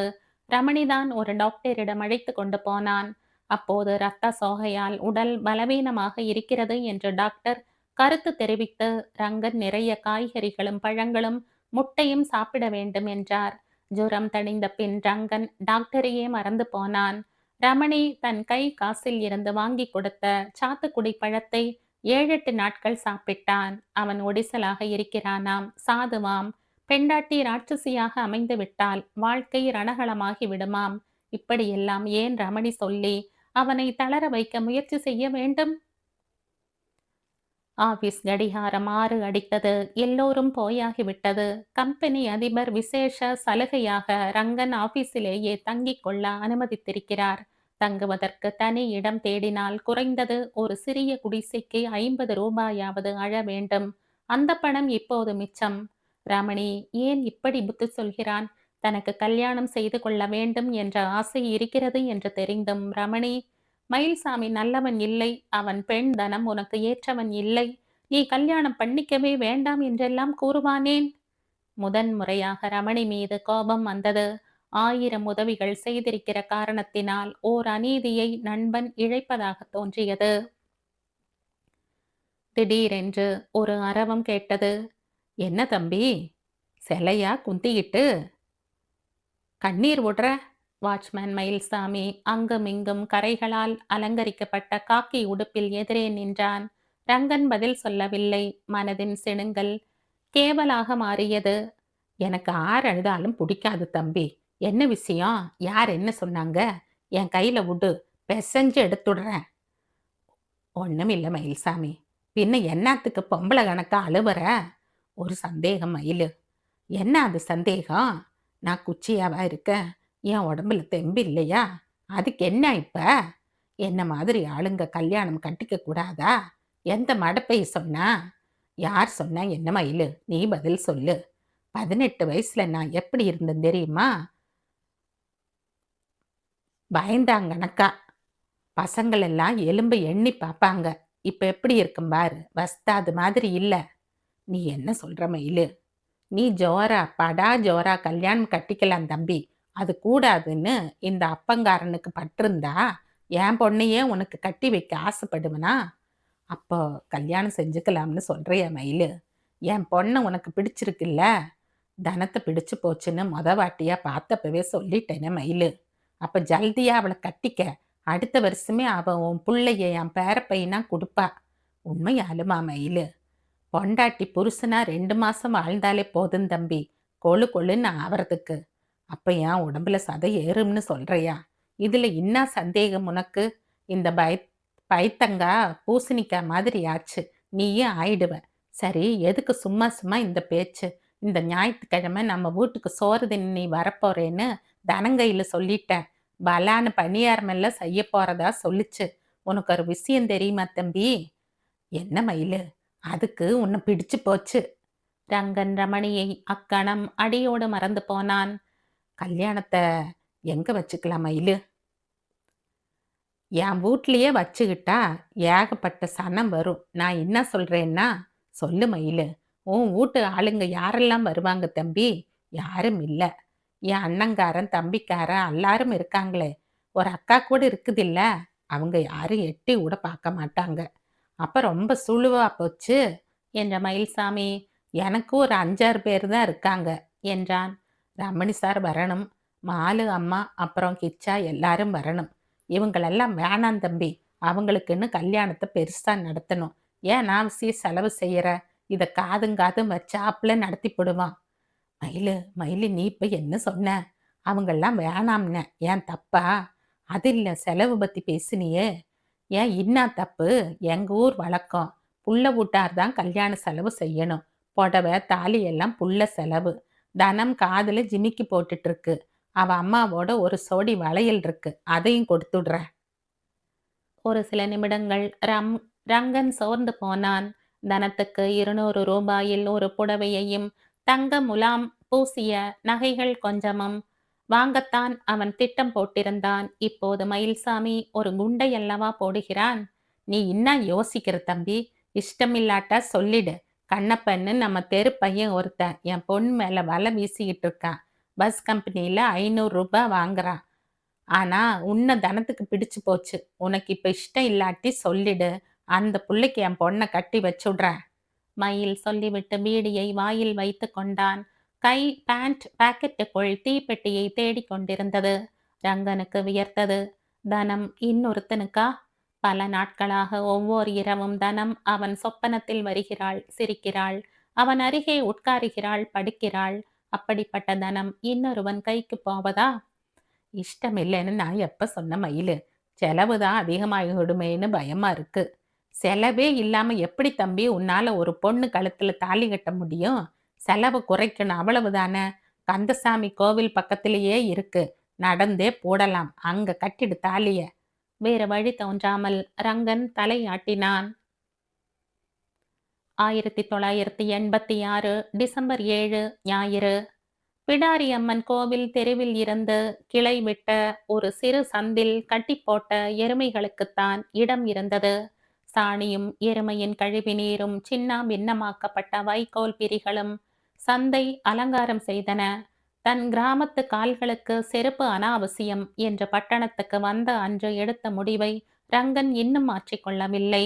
ரமணிதான் ஒரு டாக்டரிடம் அழைத்து கொண்டு போனான். அப்போது இரத்த சோகையால் உடல் பலவீனமாக இருக்கிறது என்று டாக்டர் கருத்து தெரிவித்து ரங்கன் நிறைய காய்கறிகளும் பழங்களும் முட்டையும் சாப்பிட வேண்டும் என்றார். ஜுரம் தணிந்த பின் ரங்கன் டாக்டரையே மறந்து போனான். ரமணி தன் கை காசில் இருந்து வாங்கி கொடுத்த சாத்துக்குடி பழத்தை 7-8 நாட்கள் சாப்பிட்டான். அவன் ஒடிசலாக இருக்கிறானாம், சாதுவாம். பெண்டாட்டி ராட்சசியாக அமைந்து விட்டால் வாழ்க்கை ரணகளமாகி விடுமாம். இப்படியெல்லாம் ஏன் ரமணி சொல்லி அவனை தளர வைக்க முயற்சி செய்ய வேண்டும்? ஆபீஸ் கடிகாரம் 6 அடித்தது. எல்லோரும் போயாகிவிட்டது. கம்பெனி அதிபர் விசேஷ சலுகையாக ரங்கன் ஆபீஸிலேயே தங்கிக் கொள்ள அனுமதித்திருக்கிறார். தங்குவதற்கு தனி இடம் தேடினால் குறைந்தது ஒரு சிறிய குடிசைக்கு 50 ரூபாயாவது அழ வேண்டும். அந்த பணம் இப்போது மிச்சம். ரமணி ஏன் இப்படி புத்தி சொல்கிறான்? தனக்கு கல்யாணம் செய்து கொள்ள வேண்டும் என்ற ஆசை இருக்கிறது என்று தெரிந்தும் ரமணி, மயில்சாமி நல்லவன் இல்லை, அவன் பெண் தனம் உனக்கு ஏற்றவன் இல்லை, நீ கல்யாணம் பண்ணிக்கவே வேண்டாம் என்றெல்லாம் கூறுவானேன்? முதன் முறையாக ரமணி மீது கோபம் வந்தது. 1000 உதவிகள் செய்திருக்கிற காரணத்தினால் ஓர் அநீதியை நண்பன் இழைப்பதாக தோன்றியது. திடீரென்று ஒரு அரவம் கேட்டது. என்ன தம்பி, சிலையா குந்திக்கிட்டு கண்ணீர் விடுற? வாட்ச்மேன் மயில்சாமி அங்குமிங்கும் கரைகளால் அலங்கரிக்கப்பட்ட காக்கி உடுப்பில் எதிரே நின்றான். ரங்கன் பதில் சொல்லவில்லை. மனதின் சிணுங்கல் கேவலாக மாறியது. எனக்கு ஆர் அழுதாலும் பிடிக்காது தம்பி. என்ன விஷயம்? யார் என்ன சொன்னாங்க? என் கையில விடு, பெசஞ்சு எடுத்துடுறேன். ஒண்ணுமில்ல மயில்சாமி. பின்ன என்னத்துக்கு பொம்பளை கணக்கா அழுவுற? ஒரு சந்தேகம் மயிலு. என்ன அது சந்தேகம்? நான் குச்சியாவா இருக்கேன்? என் உடம்புல தெம்பு இல்லையா? அதுக்கு என்ன இப்ப? என்ன மாதிரி ஆளுங்க கல்யாணம் கட்டிக்க கூடாதா? எந்த மடப்பை சொன்னா? யார் சொன்னா என்ன மயிலு? நீ பதில் சொல்லு. 18 வயசுல நான் எப்படி இருந்தேன் தெரியுமா? பயந்தாங்கனக்கா. பசங்கள் எல்லாம் எலும்பை எண்ணி பார்ப்பாங்க. இப்ப எப்படி இருக்கும் பாரு, வஸ்தாது மாதிரி இல்ல. நீ என்ன சொல்ற மயிலு? நீ ஜோரா படா ஜோரா கல்யாணம் கட்டிக்கலாம் தம்பி. அது கூடாதுன்னு இந்த அப்பங்காரனுக்கு பட்டிருந்தா என் பொண்ணையே உனக்கு கட்டி வைக்க ஆசைப்படுவனா? அப்போ கல்யாணம் செஞ்சுக்கலாம்னு சொல்றியா மயிலு? என் பொண்ணை உனக்கு பிடிச்சிருக்குல்ல? தனத்தை பிடிச்சு போச்சுன்னு வாட்டியா பார்த்தப்பவே சொல்லிட்டேனே மயிலு. அப்ப ஜல்தியா அவளை கட்டிக்க. அடுத்த வருஷமே அவன் உன் புள்ளைய என் பேரப்பையனா கொடுப்பா. உண்மையாலுமா மயிலு? பொண்டாட்டி புருஷனா 2 மாசம் வாழ்ந்தாலே போதும் தம்பி, கொழு கொழுன்னு ஆவறதுக்கு. அப்ப என் உடம்புல சதை ஏறும்னு சொல்றியா? இதுல என்ன சந்தேகம் உனக்கு? இந்த பைத்தங்கா பூசணிக்கா மாதிரி ஆச்சு. நீயே ஆயிடுவ. சரி, எதுக்கு சும்மா சும்மா இந்த பேச்சு? இந்த ஞாயிற்றுக்கிழமை நம்ம வீட்டுக்கு சோறு தின்னு நீ வரப்போறேன்னு தனங்கையில சொல்லிட்டேன். பலான்னு பணியாரமெல்லாம் செய்ய போறதா சொல்லுச்சு. உனக்கு ஒரு விஷயம் தெரியுமா தம்பி? என்ன மயிலு? அதுக்கு உன்னை பிடிச்சு போச்சு. ரங்கன் ரமணியை அக்கணம் அடியோடு மறந்து போனான். கல்யாணத்தை எங்க வச்சுக்கலாம் மயிலு? என் வீட்லயே வச்சுக்கிட்டா ஏகப்பட்ட சனம் வரும். நான் என்ன சொல்றேன்னா சொல்லு மயிலு. உன் வீட்டு ஆளுங்க யாரெல்லாம் வருவாங்க தம்பி? யாரும் இல்ல. என் அண்ணங்காரன் தம்பிக்காரன் எல்லாரும் இருக்காங்களே. ஒரு அக்கா கூட இருக்குதில்ல. அவங்க யாரும் எட்டி கூட பார்க்க மாட்டாங்க. அப்ப ரொம்ப சுழுவா போச்சு என்ற மயில்சாமி, எனக்கு ஒரு 5-6 பேர் தான் இருக்காங்க என்றான். ரமணி சார் வரணும், மாலு அம்மா அப்புறம் கிச்சா எல்லாரும் வரணும். இவங்களெல்லாம் வேணாம் தம்பி. அவங்களுக்குன்னு கல்யாணத்தை பெருசா நடத்தணும். ஏன் அவசியம் செலவு செய்யற? இத காதும் வச்சாப்புல நடத்தி போடுவான். மயிலு நீ இப்ப என்ன சொன்ன? அவங்கெல்லாம் வேணாம்ன ஏன் தப்பா? அது இல்ல, செலவு பத்தி பேசினியே. ஏன் இன்னா தப்பு? எங்க ஊர் வழக்கம். புள்ள வீட்டார் தான் கல்யாண செலவு செய்யணும். புடவை தாலி எல்லாம் புள்ள செலவு. தனம் காதுல ஜிமிக்கி போட்டுட்டு இருக்கு. அவ அம்மாவோட ஒரு சோடி வளையல் இருக்கு, அதையும் கொடுத்துடுறேன். ஒரு சில நிமிடங்கள் ரங்கன் சோர்ந்து போனான். தனத்துக்கு 200 ரூபாயில் ஒரு புடவையையும் தங்க முலாம் பூசிய நகைகள் கொஞ்சமும் வாங்கத்தான் அவன் திட்டம் போட்டிருந்தான். இப்போது மயில்சாமி ஒரு குண்டை அல்லவா போடுகிறான். நீ என்ன யோசிக்கிற தம்பி? இஷ்டமில்லாட்டா சொல்லிடு. கண்ணப்பன்னு நம்ம தெரு பையன் ஒருத்தன் என் பொண்ணு மேல வலை வீசிக்கிட்டு இருக்கான். பஸ் கம்பெனியில 500 ரூபாய் வாங்குறான். ஆனா உன்னை தனத்துக்கு பிடிச்சு போச்சு. உனக்கு இப்ப இஷ்டம் இல்லாட்டி சொல்லிடு. அந்த புள்ளைக்கு என் பொண்ணை கட்டி வச்சுடுறேன். மயில் சொல்லிவிட்டு பீடியை வாயில் வைத்து கொண்டான். கை பேண்ட் பாக்கெட்டுக்குள் தீப்பெட்டியை தேடிக் கொண்டிருந்தது. ரங்கனுக்கு வியர்த்தது. தனம் இன்னொருத்தனுக்கா? பல நாட்களாக ஒவ்வொரு இரவும் தனம் அவன் சொப்பனத்தில் வருகிறாள், சிரிக்கிறாள், அவன் அருகே உட்காருகிறாள், படுக்கிறாள். அப்படிப்பட்ட தனம் இன்னொருவன் கைக்கு போவதா? இஷ்டம் இல்லைன்னு நான் எப்ப சொன்ன மயிலு? செலவு தான் அதிகமாகிடுமேன்னு பயமா இருக்கு. செலவே இல்லாம எப்படி தம்பி உன்னால ஒரு பொண்ணு கழுத்துல தாலி கட்ட முடியும்? செலவு குறைக்கணும் அவ்வளவுதானே. கந்தசாமி கோவில் பக்கத்திலேயே இருக்கு. நடந்தே போடலாம். அங்க கட்டிடு தாலிய. வேறு வழி தோன்றாமல் ரங்கன் தலையாட்டினான். 1986 டிசம்பர் 7 ஞாயிறு. பிடாரி அம்மன் கோவில் தெருவில் இருந்து கிளை விட்ட ஒரு சிறு சந்தில் கட்டிப்போட்ட எருமைகளுக்குத்தான் இடம் இருந்தது. சாணியும் எருமையின் கழிவு நீரும் சின்ன பின்னமாக்கப்பட்ட வைக்கோல் பிரிகளும் சந்தை அலங்காரம் செய்தன. தன் கிராமத்து கால்களுக்கு செருப்பு அனாவசியம் என்று பட்டணத்துக்கு வந்த அன்று எடுத்த முடிவை ரங்கன் இன்னும் மாற்றிக்கொள்ளவில்லை.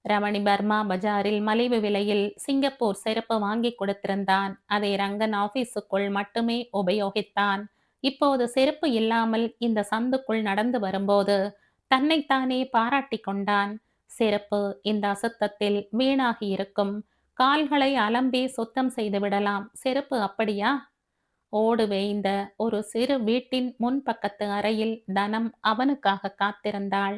ரமணி பர்மா பஜாரில் மலிவு விலையில் சிங்கப்பூர் செருப்பு வாங்கி கொடுத்திருந்தான். அதை ரங்கன் ஆபீஸுக்குள் மட்டுமே உபயோகித்தான். இப்போது செருப்பு இல்லாமல் இந்த சந்துக்குள் நடந்து வரும்போது தன்னைத்தானே பாராட்டி கொண்டான். செருப்பு இந்த அசுத்தத்தில் வீணாகி இருக்கும். கால்களை அலம்பி சுத்தம் செய்து விடலாம். செருப்பு அப்படியா? ஓடு வேய்ந்த ஒரு சிறு வீட்டின் முன்பக்கத்து அறையில் தனம் அவனுக்காக காத்திருந்தாள்.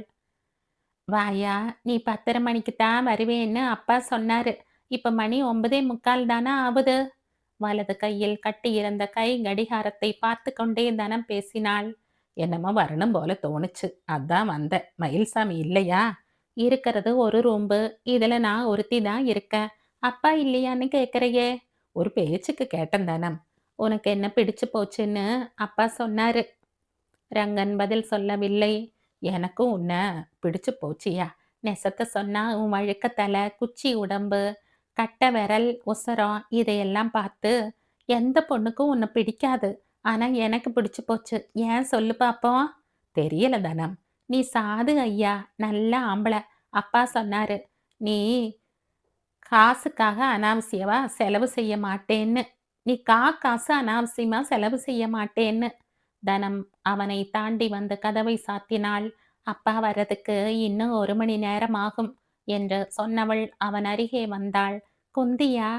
வாயா, நீ 10:30 மணிக்கு தான் வருவேன்னு அப்பா சொன்னாரு. இப்ப மணி 9:45 தானே ஆகுது. வலது கையில் கட்டியிருந்த கை கடிகாரத்தை பார்த்து கொண்டே தனம் பேசினாள். என்னமோ வரணும் போல தோணுச்சு. அதான் வந்தேன். மயில்சாமி இல்லையா? இருக்கிறது ஒரு ரூம்பு. இதுல நான் ஒருத்தி தான் இருக்கேன். அப்பா இல்லையான்னு கேட்கறையே? ஒரு பேச்சுக்கு கேட்டேன் தனம். உனக்கு என்ன பிடிச்சு போச்சுன்னு அப்பா சொன்னாரு. ரங்கன் பதில் சொல்லவில்லை. எனக்கும் உன்னை பிடிச்சு போச்சியா? நெசத்த சொன்னா உன் வழுக்க தலை, குச்சி உடம்பு, கட்டை விரல், உசரம் இதையெல்லாம் பார்த்து எந்த பொண்ணுக்கும் உன்னை பிடிக்காது. ஆனா எனக்கு பிடிச்சு போச்சு. ஏன் சொல்லு பாப்போம்? தெரியல தனம். நீ சாது ஐயா, நல்ல ஆம்பளை. அப்பா சொன்னாரு, நீ காசுக்காக அனாவசியமா செலவு செய்ய மாட்டேன்னு. நீ காசு அனாவசியமா செலவு செய்ய மாட்டேன்னு. தனம் அவனை தாண்டி வந்து கதவை சாத்தினாள். அப்பா வர்றதுக்கு இன்னும் 1 மணி நேரம் ஆகும் என்று சொன்னவள் அவன் அருகே வந்தாள். குந்தியா?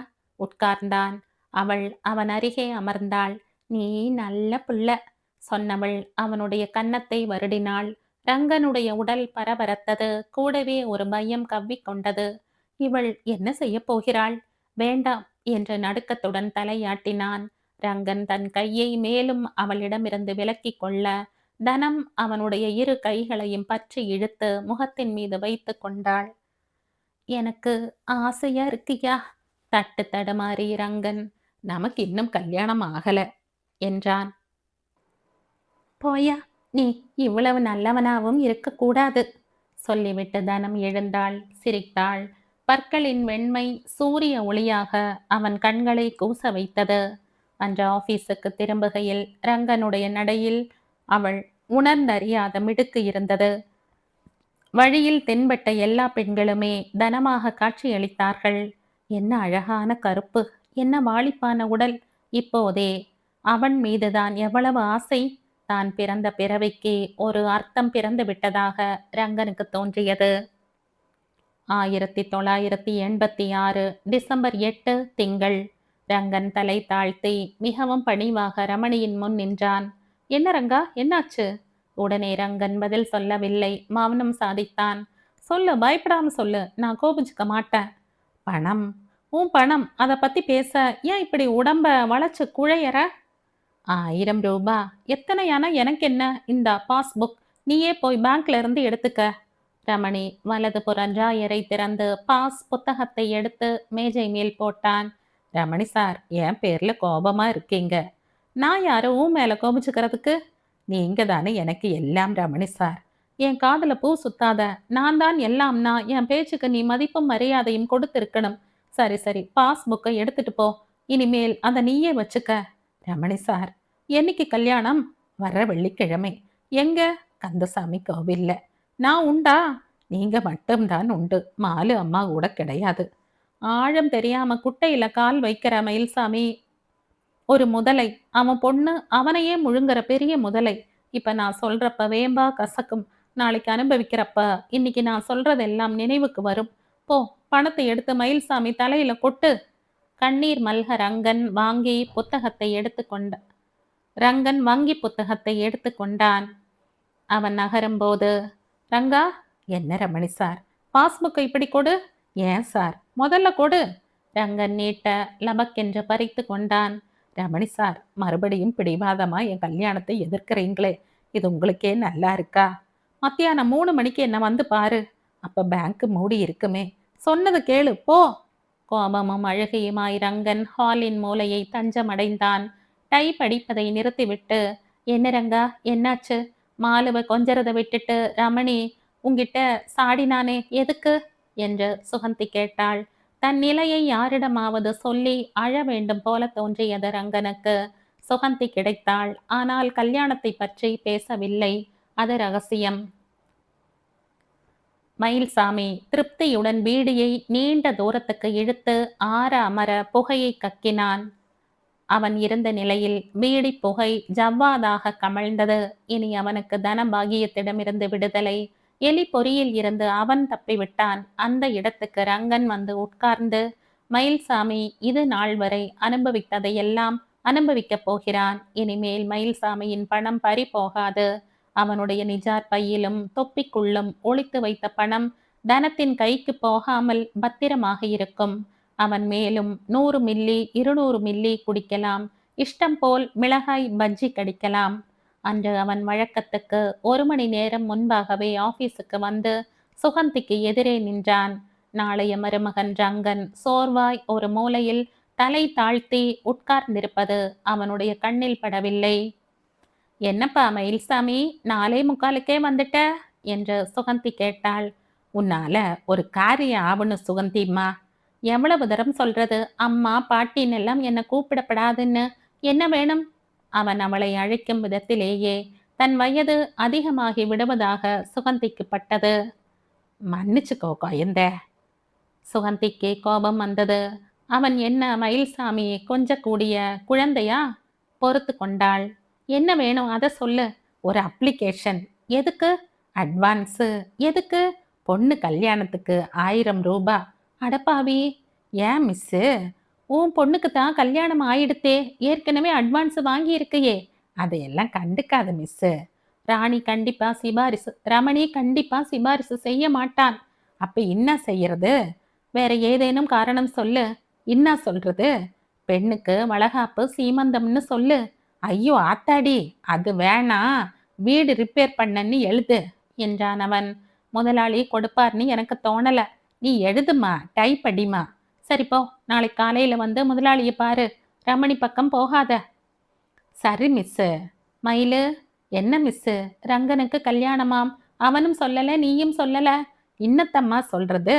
உட்கார்ந்தான். அவள் அவன் அருகே அமர்ந்தாள். நீ நல்ல புள்ள சொன்னவள் அவனுடைய கன்னத்தை வருடினாள். ரங்கனுடைய உடல் பரபரத்தது. கூடவே ஒரு பயம் கவ்விக்கொண்டது. இவள் என்ன செய்ய போகிறாள்? வேண்டாம் என்று நடுக்கத்துடன் தலையாட்டினான். ரங்கன் தன் கையை மேலும் அவளிடமிருந்து விலக்கிக் கொள்ள தனம் அவனுடைய இரு கைகளையும் பற்றி இழுத்து முகத்தின் மீது வைத்து கொண்டாள். எனக்கு ஆசையா இருக்கியா? தட்டு தடுமாறி ரங்கன், நமக்கு இன்னும் கல்யாணம் ஆகல என்றான். போயா, நீ இவ்வளவு நல்லவனாவும் இருக்கக்கூடாது சொல்லிவிட்டு தனம் எழுந்தாள், சிரித்தாள். பற்களின் வெண்மை சூரிய ஒளியாக அவன் கண்களை கூச வைத்தது. அன்று ஆபீஸுக்கு திரும்புகையில் ரங்கனுடைய நடையில் அவள் உணர்ந்தறியாத மிடுக்கு இருந்தது. வழியில் தென்பட்ட எல்லா பெண்களுமே தனமாக காட்சியளித்தார்கள். என்ன அழகான கருப்பு, என்ன வாலிப்பான உடல். இப்போதே அவன் மீதுதான் எவ்வளவு ஆசை. தான் பிறந்த பிறவிக்கு ஒரு அர்த்தம் பிறந்து விட்டதாக ரங்கனுக்கு தோன்றியது. 1986 டிசம்பர் 8 திங்கள். ரங்கன் தலை தாழ்த்தி மிகவும் பணிவாக ரமணியின் முன் நின்றான். என்ன ரங்கா, என்னாச்சு? உடனே ரங்கன் பதில் சொல்லவில்லை. மௌனம் சாதித்தான். சொல்லு, பயப்படாம சொல்லு, நான் கோபிச்சுக்க மாட்டேன். பணம். உன் பணம், அதை பத்தி பேச ஏன் இப்படி உடம்ப வளைச்சு குழையற? 1000 ரூபாய். எத்தனையான எனக்கு என்ன? இந்த பாஸ்புக் நீயே போய் பேங்க்ல இருந்து எடுத்துக்க. ரமணி வலது புற டிராயரை திறந்து பாஸ் புத்தகத்தை எடுத்து மேஜை மேல் போட்டான். ரமணி சார், என் பேர்ல கோபமா இருக்கீங்க. நான் யாரு உன் மேல கோபிச்சுக்கிறதுக்கு? நீங்க தானே எனக்கு எல்லாம் ரமணி சார். என் காதுல பூ சுத்தாத. நான் தான் எல்லாம்னா என் பேச்சுக்கு நீ மதிப்பும் மரியாதையும் கொடுத்திருக்கணும். சரி சரி பாஸ்புக்கை எடுத்துட்டு போ. இனிமேல் அத நீயே வச்சுக்க. ரமணி சார், என்னைக்கு கல்யாணம்? வர்ற வெள்ளிக்கிழமை. எங்க? கந்தசாமி கோவில்ல. நான் உண்டா? நீங்க மட்டும்தான் உண்டு. மாலு அம்மா கூட கிடையாது. ஆழம் தெரியாம குட்டையில கால் வைக்கிற மயில்சாமி ஒரு முதலை. அவன் பொண்ணு அவனையே முழுங்குற பெரிய முதலை. இப்ப நான் சொல்றப்ப வேம்பா கசக்கும். நாளைக்கு அனுபவிக்கிறப்ப இன்னைக்கு நான் சொல்றதெல்லாம் நினைவுக்கு வரும். போ, பணத்தை எடுத்து மயில்சாமி தலையில கொட்டு. கண்ணீர் மல்க ரங்கன் வங்கி புத்தகத்தை எடுத்துக்கொண்டான். அவன் நகரும்போது, ரங்கா, என்ன ரமணி சார், பாஸ்புக்கை இப்படி கொடு. ஏன் சார், முதல்ல கொடு. ரங்கன் நீட்ட லபக்கென்று பறித்து கொண்டான். ரமணி சார், மறுபடியும் பிடிவாதமா என் கல்யாணத்தை எதிர்க்கிறீங்களே, இது உங்களுக்கே நல்லா இருக்கா? மத்தியானம் 3 மணிக்கு என்ன வந்து பாரு. அப்ப பேங்க் மூடி இருக்குமே. சொன்னது கேளு போ. கோபமும் அழுகையுமாய் ரங்கன் ஹாலின் மூலையை தஞ்சமடைந்தான். டைப் அடிப்பதை நிறுத்திவிட்டு, என்ன ரங்கா, என்னாச்சு? மாலுவை கொஞ்சறதை விட்டுட்டு ரமணி உங்கிட்ட சாடினானே, எதுக்கு என்று சுகந்தி கேட்டாள். தன் நிலையை யாரிடமாவது சொல்லி அழ வேண்டும் போல தோன்றியது ரங்கனுக்கு. சுகந்தி கிடைத்தாள். ஆனால் கல்யாணத்தை பற்றி பேசவில்லை. அது ரகசியம். மயில்சாமி திருப்தியுடன் பீடியை நீண்ட தூரத்துக்கு இழுத்து ஆற அமர புகையை கக்கினான். அவன் இருந்த நிலையில் பீடி புகை ஜவ்வாதாக கமழ்ந்தது. இனி அவனுக்கு தனபாகியத்திடமிருந்து விடுதலை. எலி பொறியில் இருந்து அவன் தப்பிவிட்டான். அந்த இடத்துக்கு ரங்கன் வந்து உட்கார்ந்து, மயில்சாமி இது நாள் வரை அனுபவித்ததையெல்லாம் அனுபவிக்கப் போகிறான். இனிமேல் மயில்சாமியின் பணம் பறி போகாது. அவனுடைய நிஜார் பையிலும் தொப்பிக்குள்ளும் ஒளித்து வைத்த பணம் தனத்தின் கைக்கு போகாமல் பத்திரமாக இருக்கும். அவன் மேலும் 100 மில்லி 200 மில்லி குடிக்கலாம். இஷ்டம் போல் மிளகாய் பஜ்ஜி கடிக்கலாம். அன்று அவன் வழக்கத்துக்கு 1 மணி நேரம் முன்பாகவே ஆபீஸுக்கு வந்து சுகந்திக்கு எதிரே நின்றான். நாளைய மருமகன் ரங்கன் சோர்வாய் ஒரு மூலையில் தலை தாழ்த்தி உட்கார்ந்திருப்பது அவனுடைய கண்ணில் படவில்லை. என்னப்பா மயில்சாமி, 4:45க்கே வந்துட்ட என்று சுகந்தி கேட்டாள். உன்னால ஒரு காரியம் ஆவணும் சுகந்திம்மா. எவ்வளவு தரம் சொல்றது, அம்மா பாட்டின்னு எல்லாம் என்னை கூப்பிடப்படாதுன்னு. என்ன வேணும்? அவன் அவளை அழைக்கும் விதத்திலேயே தன் வயது அதிகமாகி விடுவதாக சுகந்திக்கு பட்டது. மன்னிச்சுக்கோ கொயந்த. சுகந்திக்கு கோபம் வந்தது. அவன் என்ன மயில்சாமியை கொஞ்சக்கூடிய குழந்தையா? பொறுத்து கொண்டாள். என்ன வேணும் அதை சொல்லு. ஒரு அப்ளிகேஷன். எதுக்கு? அட்வான்ஸு. எதுக்கு? பொண்ணு கல்யாணத்துக்கு 1000 ரூபாய். அடப்பாவி, ஏன் மிஸ்ஸு? உன் பொண்ணுக்கு தான் கல்யாணம் ஆயிடுத்தே, ஏற்கனவே அட்வான்ஸ் வாங்கியிருக்கையே. அதையெல்லாம் கண்டுக்காத மிஸ்ஸு. ரமணி கண்டிப்பா சிபாரிசு செய்ய மாட்டான். அப்ப என்ன செய்யறது? வேற ஏதேனும் காரணம் சொல்லு. என்ன சொல்றது? பெண்ணுக்கு வளகாப்பு சீமந்தம்னு சொல்லு. ஐயோ ஆத்தாடி, அது வேணாம், வீடு ரிப்பேர் பண்ணன்னு எழுது என்றான் அவன். முதலாளி கொடுப்பார்னு எனக்கு தோணல. நீ எழுதுமா, டைப் அடிமா. சரிப்போ, நாளைக்கு காலையில வந்து முதலாளியை பாரு. ரமணி பக்கம் போகாத. சரி மிஸ்ஸு. மயிலு, என்ன மிஸ்ஸு? ரங்கனுக்கு கல்யாணமாம். அவனும் சொல்லல, நீயும் சொல்லல. இன்னத்தம்மா சொல்றது?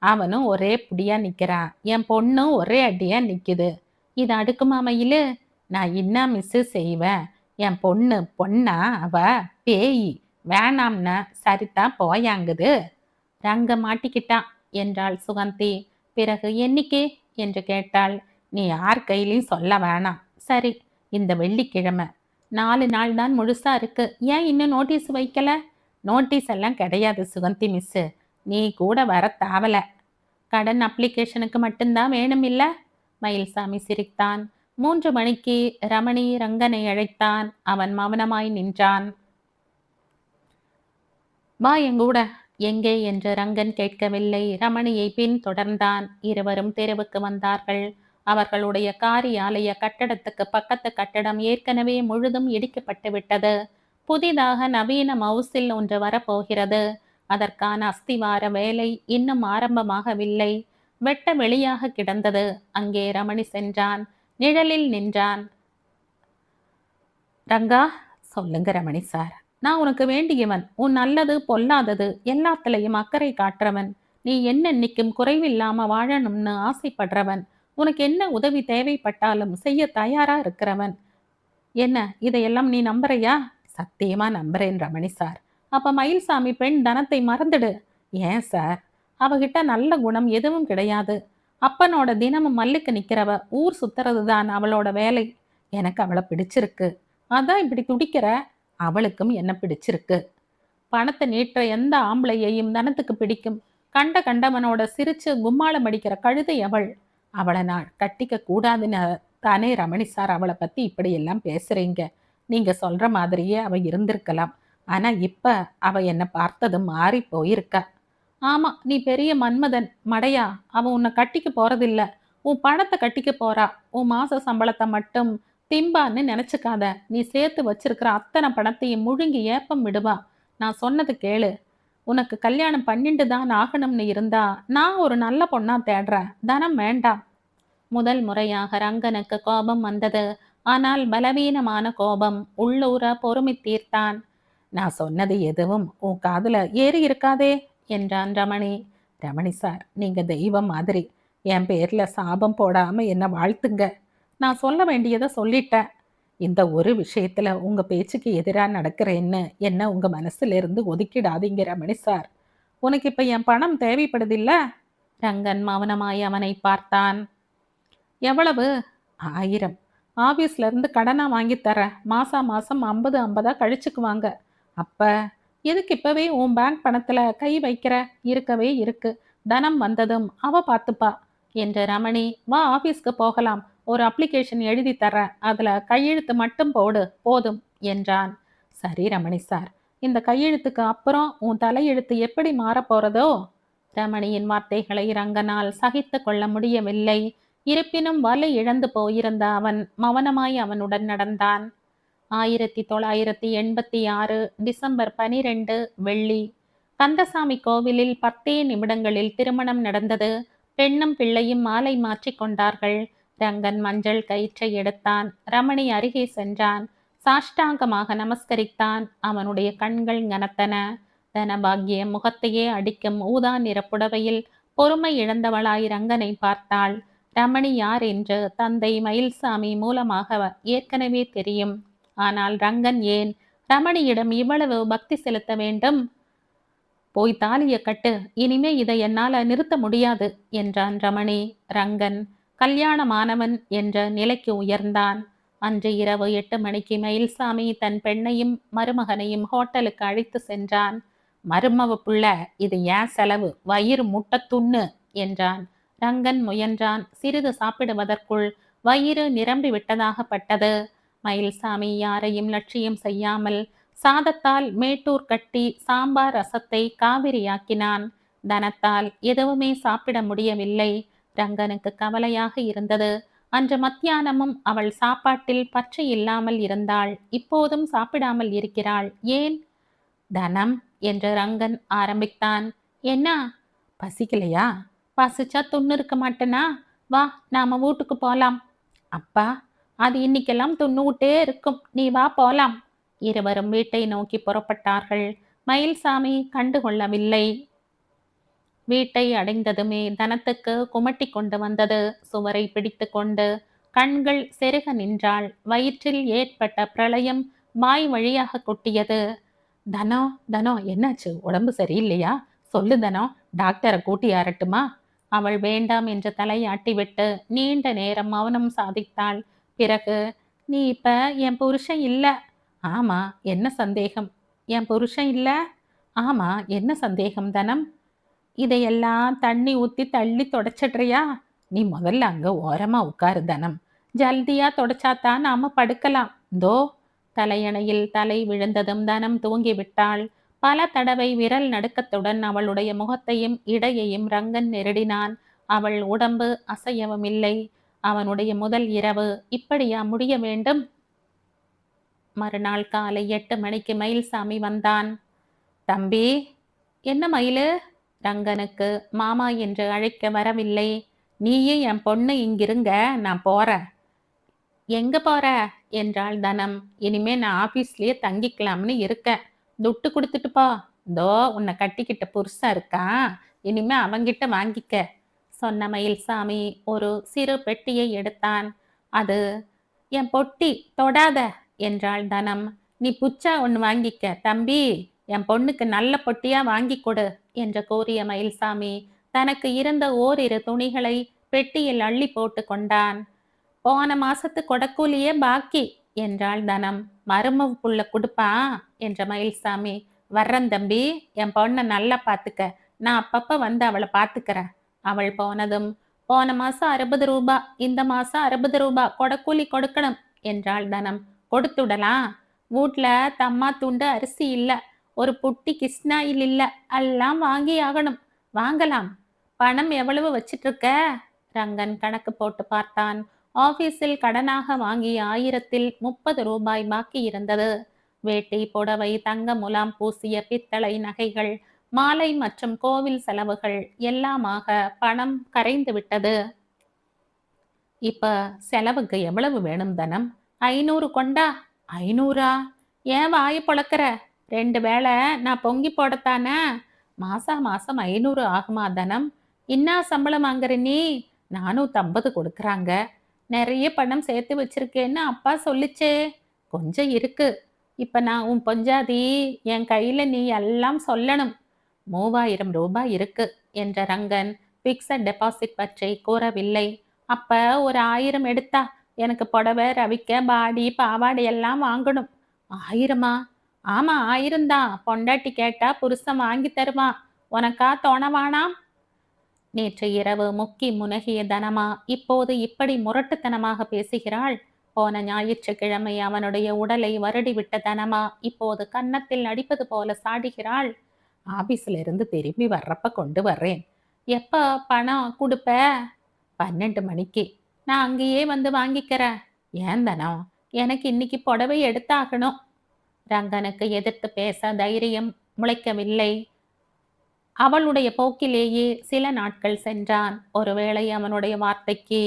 அவனும் ஒரே புடியா நிக்கிறான், என் பொண்ணும் ஒரே அடியா நிக்குது. இது அடுக்குமா மயிலு? நான் என்ன மிஸ்ஸு செய்வேன்? என் பொண்ணு பொண்ணா? அவ பேய். வேணாம்னா சரிதான் போயாங்குது. ரங்க மாட்டிக்கிட்டான் என்றாள் சுகந்தி. பிறகு என்னைக்கு என்று கேட்டாள். நீ யார் கையிலையும் சொல்ல வேணாம். சரி, இந்த வெள்ளிக்கிழமை 4 நாள் தான் முழுசா இருக்கு. ஏன் இன்னும் நோட்டீஸ் வைக்கல? நோட்டீஸ் எல்லாம் கிடையாது சுகந்தி மிஸ்ஸு. நீ கூட வர தேவல. கடன் அப்ளிகேஷனுக்கு மட்டும்தான் வேணும் இல்ல? மயில்சாமி சிரித்தான். 3 மணிக்கு ரமணி ரங்கனை அழைத்தான். அவன் மௌனமாய் நின்றான். வா எங்கூட. எங்கே என்று ரங்கன் கேட்கவில்லை. ரமணியை பின் தொடர்ந்தான். இருவரும் தெருவுக்கு வந்தார்கள். அவர்களுடைய காரியாலய கட்டடத்துக்கு பக்கத்து கட்டடம் ஏற்கனவே முழுதும் இடிக்கப்பட்டு விட்டது. புதிதாக நவீன மவுசில் ஒன்று வரப்போகிறது. அதற்கான அஸ்திவார வேலை இன்னும் ஆரம்பமாகவில்லை. வெட்ட வெளியாக கிடந்தது. அங்கே ரமணி சென்றான். நிழலில் நின்றான். ரங்கா, சொல்லுங்க ரமணி சார். நான் உனக்கு வேண்டியவன். உன் நல்லது பொல்லாதது எல்லாத்துலயும் அக்கறை காட்டுறவன். நீ என்னன்னைக்கும் குறைவில்லாம வாழணும்னு ஆசைப்படுறவன். உனக்கு என்ன உதவி தேவைப்பட்டாலும் செய்ய தயாரா இருக்கிறவன். என்ன இதையெல்லாம் நீ நம்புறையா? சத்தியமா நம்புறேன் ரமணி சார். அப்ப மயில்சாமி பெண் தனத்தை மறந்துடு. ஏன் சார்? அவகிட்ட நல்ல குணம் எதுவும் கிடையாது. அப்பனோட தினமும் மல்லுக்கு நிக்கிறவ. ஊர் சுத்துறது தான் அவளோட வேலை. எனக்கு அவளை பிடிச்சிருக்கு. அதான் இப்படி துடிக்கிற. அவளுக்கும் என்ன பிடிச்சிருக்கு. பணத்தை நீட்டுற எந்த ஆம்பளையையும் தனத்துக்கு பிடிக்கும். கண்ட கண்டவனோட சிரிச்சு கும்மாளம் அடிக்கிற கழுதை அவள். அவளை நான் கட்டிக்க கூடாதுன்னு தானே ரமணி சார் அவளை பத்தி இப்படி எல்லாம் பேசுறீங்க. நீங்க சொல்ற மாதிரியே அவ இருந்திருக்கலாம். ஆனா இப்ப அவ என்னை பார்த்ததும் மாறி போயிருக்கா. ஆமா, நீ பெரிய மன்மதன் மடையா. அவ உன்னை கட்டிக்க போறதில்ல. உன் பணத்தை கட்டிக்க போறா. உன் மாச சம்பளத்தை மட்டும் திம்பான்னு நினைச்சுக்காத. நீ சேர்த்து வச்சிருக்கிற அத்தனை பணத்தையும் முழுங்கி ஏப்பம் விடுவா. நான் சொன்னது கேளு. உனக்கு கல்யாணம் பண்ணிட்டு தான் ஆகணும்னு இருந்தா நான் ஒரு நல்ல பொண்ணா தேடுறேன். தனம் வேண்டாம். முதல் முறையாக ரங்கனுக்கு கோபம் வந்தது. ஆனால் பலவீனமான கோபம். உள்ளூர பொறுமை தீர்த்தான். நான் சொன்னது எதுவும் உன் காதுல ஏறி இருக்காதே என்றான் ரமணி. ரமணி சார், நீங்க தெய்வம் மாதிரி. என் பேர்ல சாபம் போடாம என்ன வாழ்த்துங்க. நான் சொல்ல வேண்டியதை சொல்லிட்டேன். இந்த ஒரு விஷயத்துல உங்க பேச்சுக்கு எதிரா நடக்கிறேன்னு என்ன உங்க மனசுல இருந்து ஒதுக்கிடாதீங்க ரமணி சார். உனக்கு இப்ப என் பணம் தேவைப்படுதில்ல? ரங்கன் மௌனமாய் அவனை பார்த்தான். எவ்வளவு? 1000. ஆபீஸ்ல இருந்து கடனா வாங்கி தரேன். மாசா மாசம் 50 50 கழிச்சுக்குவாங்க. அப்ப எதுக்கு இப்பவே உன் பேங்க் பணத்துல கை வைக்கிற? இருக்கவே இருக்கு. தனம் வந்ததும் அவ பார்த்துப்பா என்ற ரமணி. வா ஆபீஸ்க்கு போகலாம். ஒரு அப்ளிகேஷன் எழுதி தரேன். அதுல கையெழுத்து மட்டும் போடு போதும் என்றான். சரி ரமணி சார். இந்த கையெழுத்துக்கு அப்புறம் உன் தலையெழுத்து எப்படி மாறப்போறதோ? ரமணியின் வார்த்தைகளை ரங்கனால் சகித்து கொள்ள முடியவில்லை. இருப்பினும் வலு இழந்து போயிருந்த அவன் மௌனமாய் அவனுடன் நடந்தான். 1986 டிசம்பர் 12 வெள்ளி. கந்தசாமி கோவிலில் 10 நிமிடங்களில் திருமணம் நடந்தது. பெண்ணும் பிள்ளையும் மாலை மாற்றிக் கொண்டார்கள். ரங்கன் மஞ்சள் கயிற்றை எடுத்தான். ரமணி அருகே சென்றான். சாஷ்டாங்கமாக நமஸ்கரித்தான். அவனுடைய கண்கள் கனத்தன. தனபாகிய முகத்தையே அடிக்கும் ஊதா நிற புடவையில் பொறுமை இழந்தவளாய் ரங்கனை பார்த்தாள். ரமணி யார் என்று தந்தை மயில்சாமி மூலமாக ஏற்கனவே தெரியும். ஆனால் ரங்கன் ஏன் ரமணியிடம் இவ்வளவு பக்தி செலுத்த வேண்டும்? போய் தாலிய கட்டு. இனிமே இதை என்னால நிறுத்த முடியாது என்றான் ரமணி. ரங்கன் கல்யாணமானவன் என்ற நிலைக்கு உயர்ந்தான். அன்று இரவு 8 மணிக்கு மயில்சாமி தன் பெண்ணையும் மருமகனையும் ஹோட்டலுக்கு அழைத்து சென்றான். மருமவ புள்ள, இது ஏன் செலவு, வயிறு முட்டை துண்ணு என்றான். ரங்கன் முயன்றான். சிறிது சாப்பிடுவதற்குள் வயிறு நிரம்பி விட்டதாகப்பட்டது. மயில்சாமி யாரையும் லட்சியம் செய்யாமல் சாதத்தால் மேட்டூர் கட்டி சாம்பார் ரசத்தை காவிரியாக்கினான். தனத்தால் எதுவுமே சாப்பிட முடியவில்லை. ரங்கனுக்கு கவலையாக இருந்தது. அன்று மத்தியானமும் அவள் சாப்பாட்டில் பற்று இல்லாமல் இருந்தாள். இப்போதும் சாப்பிடாமல் இருக்கிறாள். ஏன்? தனம் என்று ரங்கன் ஆரம்பித்தான். என்ன? பசிக்கலையா? பசிச்சா துண்ணு இருக்க மாட்டேனா? வா, நாம வீட்டுக்கு போலாம். அப்பா, அது இன்னைக்கெல்லாம் துண்ணுவிட்டே இருக்கும். நீ வா போலாம். இருவரும் வீட்டை நோக்கி புறப்பட்டார்கள். மயில்சாமி கண்டுகொள்ளவில்லை. வீட்டை அடைந்ததுமே தனத்துக்கு குமட்டி கொண்டு வந்தது. சுவரை பிடித்து கொண்டு கண்கள் செருக நின்றாள். வயிற்றில் ஏற்பட்ட பிரளயம் வாய் வழியாக கொட்டியது. தனோ தனோ, என்னாச்சு? உடம்பு சரியில்லையா? சொல்லு தனோ, டாக்டரை கூட்டி ஆரட்டுமா? அவள் வேண்டாம் என்று தலையாட்டிவிட்டு நீண்ட நேரம் மௌனம் சாதித்தாள். பிறகு, நீ இப்ப என் புருஷன் இல்ல. ஆமா, என்ன சந்தேகம்? என் புருஷன் இல்ல? ஆமா, என்ன சந்தேகம் தனம்? இதையெல்லாம் தண்ணி ஊத்தி தள்ளி தொடச்சிடுறியா? நீ முதல்ல அங்க ஓரமா உட்காரு தனம். ஜல்தியா தொடச்சாத்தான் நாம படுக்கலாம். தோ. தலையணையில் தலை விழுந்ததும் தனம் தூங்கிவிட்டாள். பல தடவை விரல் நடுக்கத்துடன் அவளுடைய முகத்தையும் இடையையும் ரங்கன் நெருடினான். அவள் உடம்பு அசையவும் இல்லை. அவனுடைய முதல் இரவு இப்படியா முடிய வேண்டும்? மறுநாள் காலை 8 மணிக்கு மயில்சாமி வந்தான். தம்பி. என்ன மயிலு? ரங்கனுக்கு மாமா என்று அழைக்க வரவில்லை. நீயே என் பொண்ணு, இங்கிருங்க, நான் போறேன். எங்க போற என்றாள் தனம். இனிமே நான் ஆபீஸ்லயே தங்கிக்கலாம்னு இருக்கேன். துட்டு குடுத்துட்டு போ. தோ உன்னை கட்டிக்கிட்ட புருஷன் இருக்கான். இனிமே அவங்கிட்ட வாங்கிக்க சொன்ன மயில்சாமி ஒரு சிறு பெட்டியை எடுத்தான். அது என் பொட்டி தொடாத என்றாள் தனம். நீ புச்சா ஒன்னு வாங்கிக்க தம்பி. என் பொண்ணுக்கு நல்ல பொட்டியா வாங்கி கொடு என்று கூறிய மயில்சாமி தனக்கு இருந்த ஓரிரு துணிகளை பெட்டியில் அள்ளி போட்டு கொண்டான். போன மாசத்து கொடக்கூலியே பாக்கி என்றாள் தனம். மருமவ புள்ள குடுப்பான் என்ற மயில்சாமி. வர்றன் தம்பி, என் பொண்ணை நல்லா பாத்துக்க. நான் அப்பப்ப வந்து அவளை பாத்துக்கிறேன். அவள் போனதும், போன மாசம் 60 ரூபா, இந்த மாசம் 60 ரூபா கொடக்கூலி கொடுக்கணும் என்றாள் தனம். கொடுத்துடலாம். வீட்ல தம்மா துண்டு அரிசி இல்ல, ஒரு புட்டி கிருஷ்ணாயில் இல்ல, எல்லாம் வாங்கி ஆகணும். வாங்கலாம். பணம் எவ்வளவு வச்சிட்டு இருக்க? ரங்கன் கணக்கு போட்டு பார்த்தான். ஆபீஸில் கடனாக வாங்கிய 1000ல் 30 ரூபாய் பாக்கி இருந்தது. வேட்டி, புடவை, தங்க முலாம் பூசிய பித்தளை நகைகள், மாலை மற்றும் கோவில் செலவுகள் எல்லாமாக பணம் கரைந்து விட்டது. இப்ப செலவுக்கு எவ்வளவு வேணும் தனம்? 500 கொண்டா. 500ஆ? ஏன் வாயை பொளக்கிற? 2 வேளை நான் பொங்கி போடத்தானே. மாசா மாசம் 500 ஆகுமா தனம்? இன்னா சம்பளம் வாங்குற நீ? 450 கொடுக்குறாங்க. நிறைய பணம் சேர்த்து வச்சிருக்கேன்னு அப்பா சொல்லிச்சே. கொஞ்சம் இருக்கு. இப்ப நான் உன் பொஞ்சாதி, என் கையில நீ எல்லாம் சொல்லணும். 3000 ரூபாய் இருக்கு என்ற ரங்கன் பிக்சட் டெபாசிட் பற்றி கூறவில்லை. அப்ப ஒரு 1000 எடுத்தா எனக்கு புடவை, ரவிக்க, பாடி, பாவாடை எல்லாம் வாங்கணும். 1000மா? ஆமா 1000 தான். பொண்டாட்டி கேட்டா புருஷன் வாங்கி தருவான். உனக்கா தோணவானாம்? நேற்று இரவு முக்கி முனகிய தனமா இப்போது இப்படி முரட்டுத்தனமாக பேசுகிறாள். போன ஞாயிற்றுக்கிழமை அவனுடைய உடலை வருடிவிட்ட தனமா இப்போது கன்னத்தில் அடிப்பது போல சாடுகிறாள். ஆபீஸ்ல இருந்து திரும்பி வர்றப்ப கொண்டு வர்றேன். எப்ப பணம் கொடுப்ப? 12 மணிக்கு. நான் அங்கேயே வந்து வாங்கிக்கிறேன். ஏன் தனம்? எனக்கு இன்னைக்கு புடவை எடுத்தாகணும். ரங்கனுக்கு எதிர்த்து பேச தைரியம் முளைக்கவில்லை. அவளுடைய போக்கிலேயே சில நாட்கள் சென்றான். ஒருவேளை அவனுடைய வார்த்தைக்கு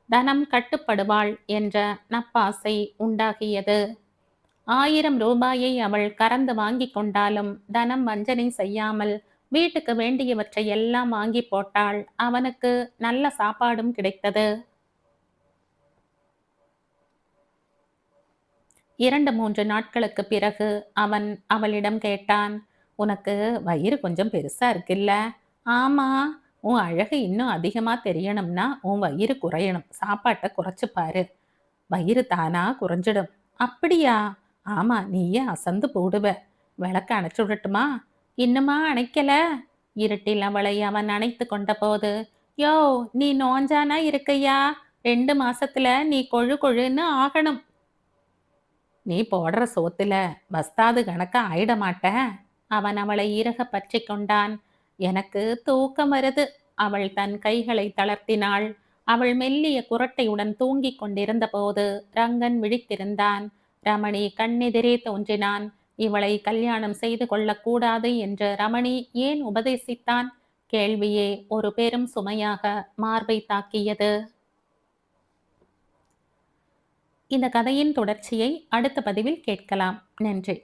தனம் கட்டுப்படுவாள் என்ற நப்பாசை உண்டாகியது. 1000 ரூபாயை அவள் கறந்து வாங்கி கொண்டாலும் தனம் வஞ்சனை செய்யாமல் வீட்டுக்கு வேண்டியவற்றை எல்லாம் வாங்கி போட்டாள். அவனுக்கு நல்ல சாப்பாடும் கிடைத்தது. 2-3 நாட்களுக்கு பிறகு அவன் அவளிடம் கேட்டான். உனக்கு வயிறு கொஞ்சம் பெருசா இருக்குல்ல? ஆமா. உன் அழகு இன்னும் அதிகமா தெரியணும்னா உன் வயிறு குறையணும். சாப்பாட்டை குறைச்சு பாரு. வயிறு தானா குறைஞ்சிடும். அப்படியா? ஆமா, நீயே அசந்து போடுவ. விளக்க அணைச்சு விடட்டுமா? இன்னுமா அணைக்கல? இருட்டில் அவளை அவன் அணைத்து கொண்ட போது, யோ நீ நோஞ்சானா இருக்கையா? 2 மாசத்துல நீ கொழு கொழுன்னு ஆகணும். நீ போடுற சோத்துல பஸ்தாது கணக்க ஆயிட மாட்ட. அவன் அவளை இறுக பற்றி கொண்டான். எனக்கு தூக்கம் வருது. அவள் தன் கைகளை தளர்த்தினாள். அவள் மெல்லிய குரட்டையுடன் தூங்கிக் கொண்டிருந்த போது ரங்கன் விழித்திருந்தான். ரமணி கண்ணெதிரே தோன்றினான். இவளை கல்யாணம் செய்து கொள்ளக்கூடாது என்று ரமணி ஏன் உபதேசித்தான்? கேள்வியே ஒரு பெரும் சுமையாக மார்பை தாக்கியது. இந்த கதையின் தொடர்ச்சியை அடுத்த பதிவில் கேட்கலாம். நன்றி.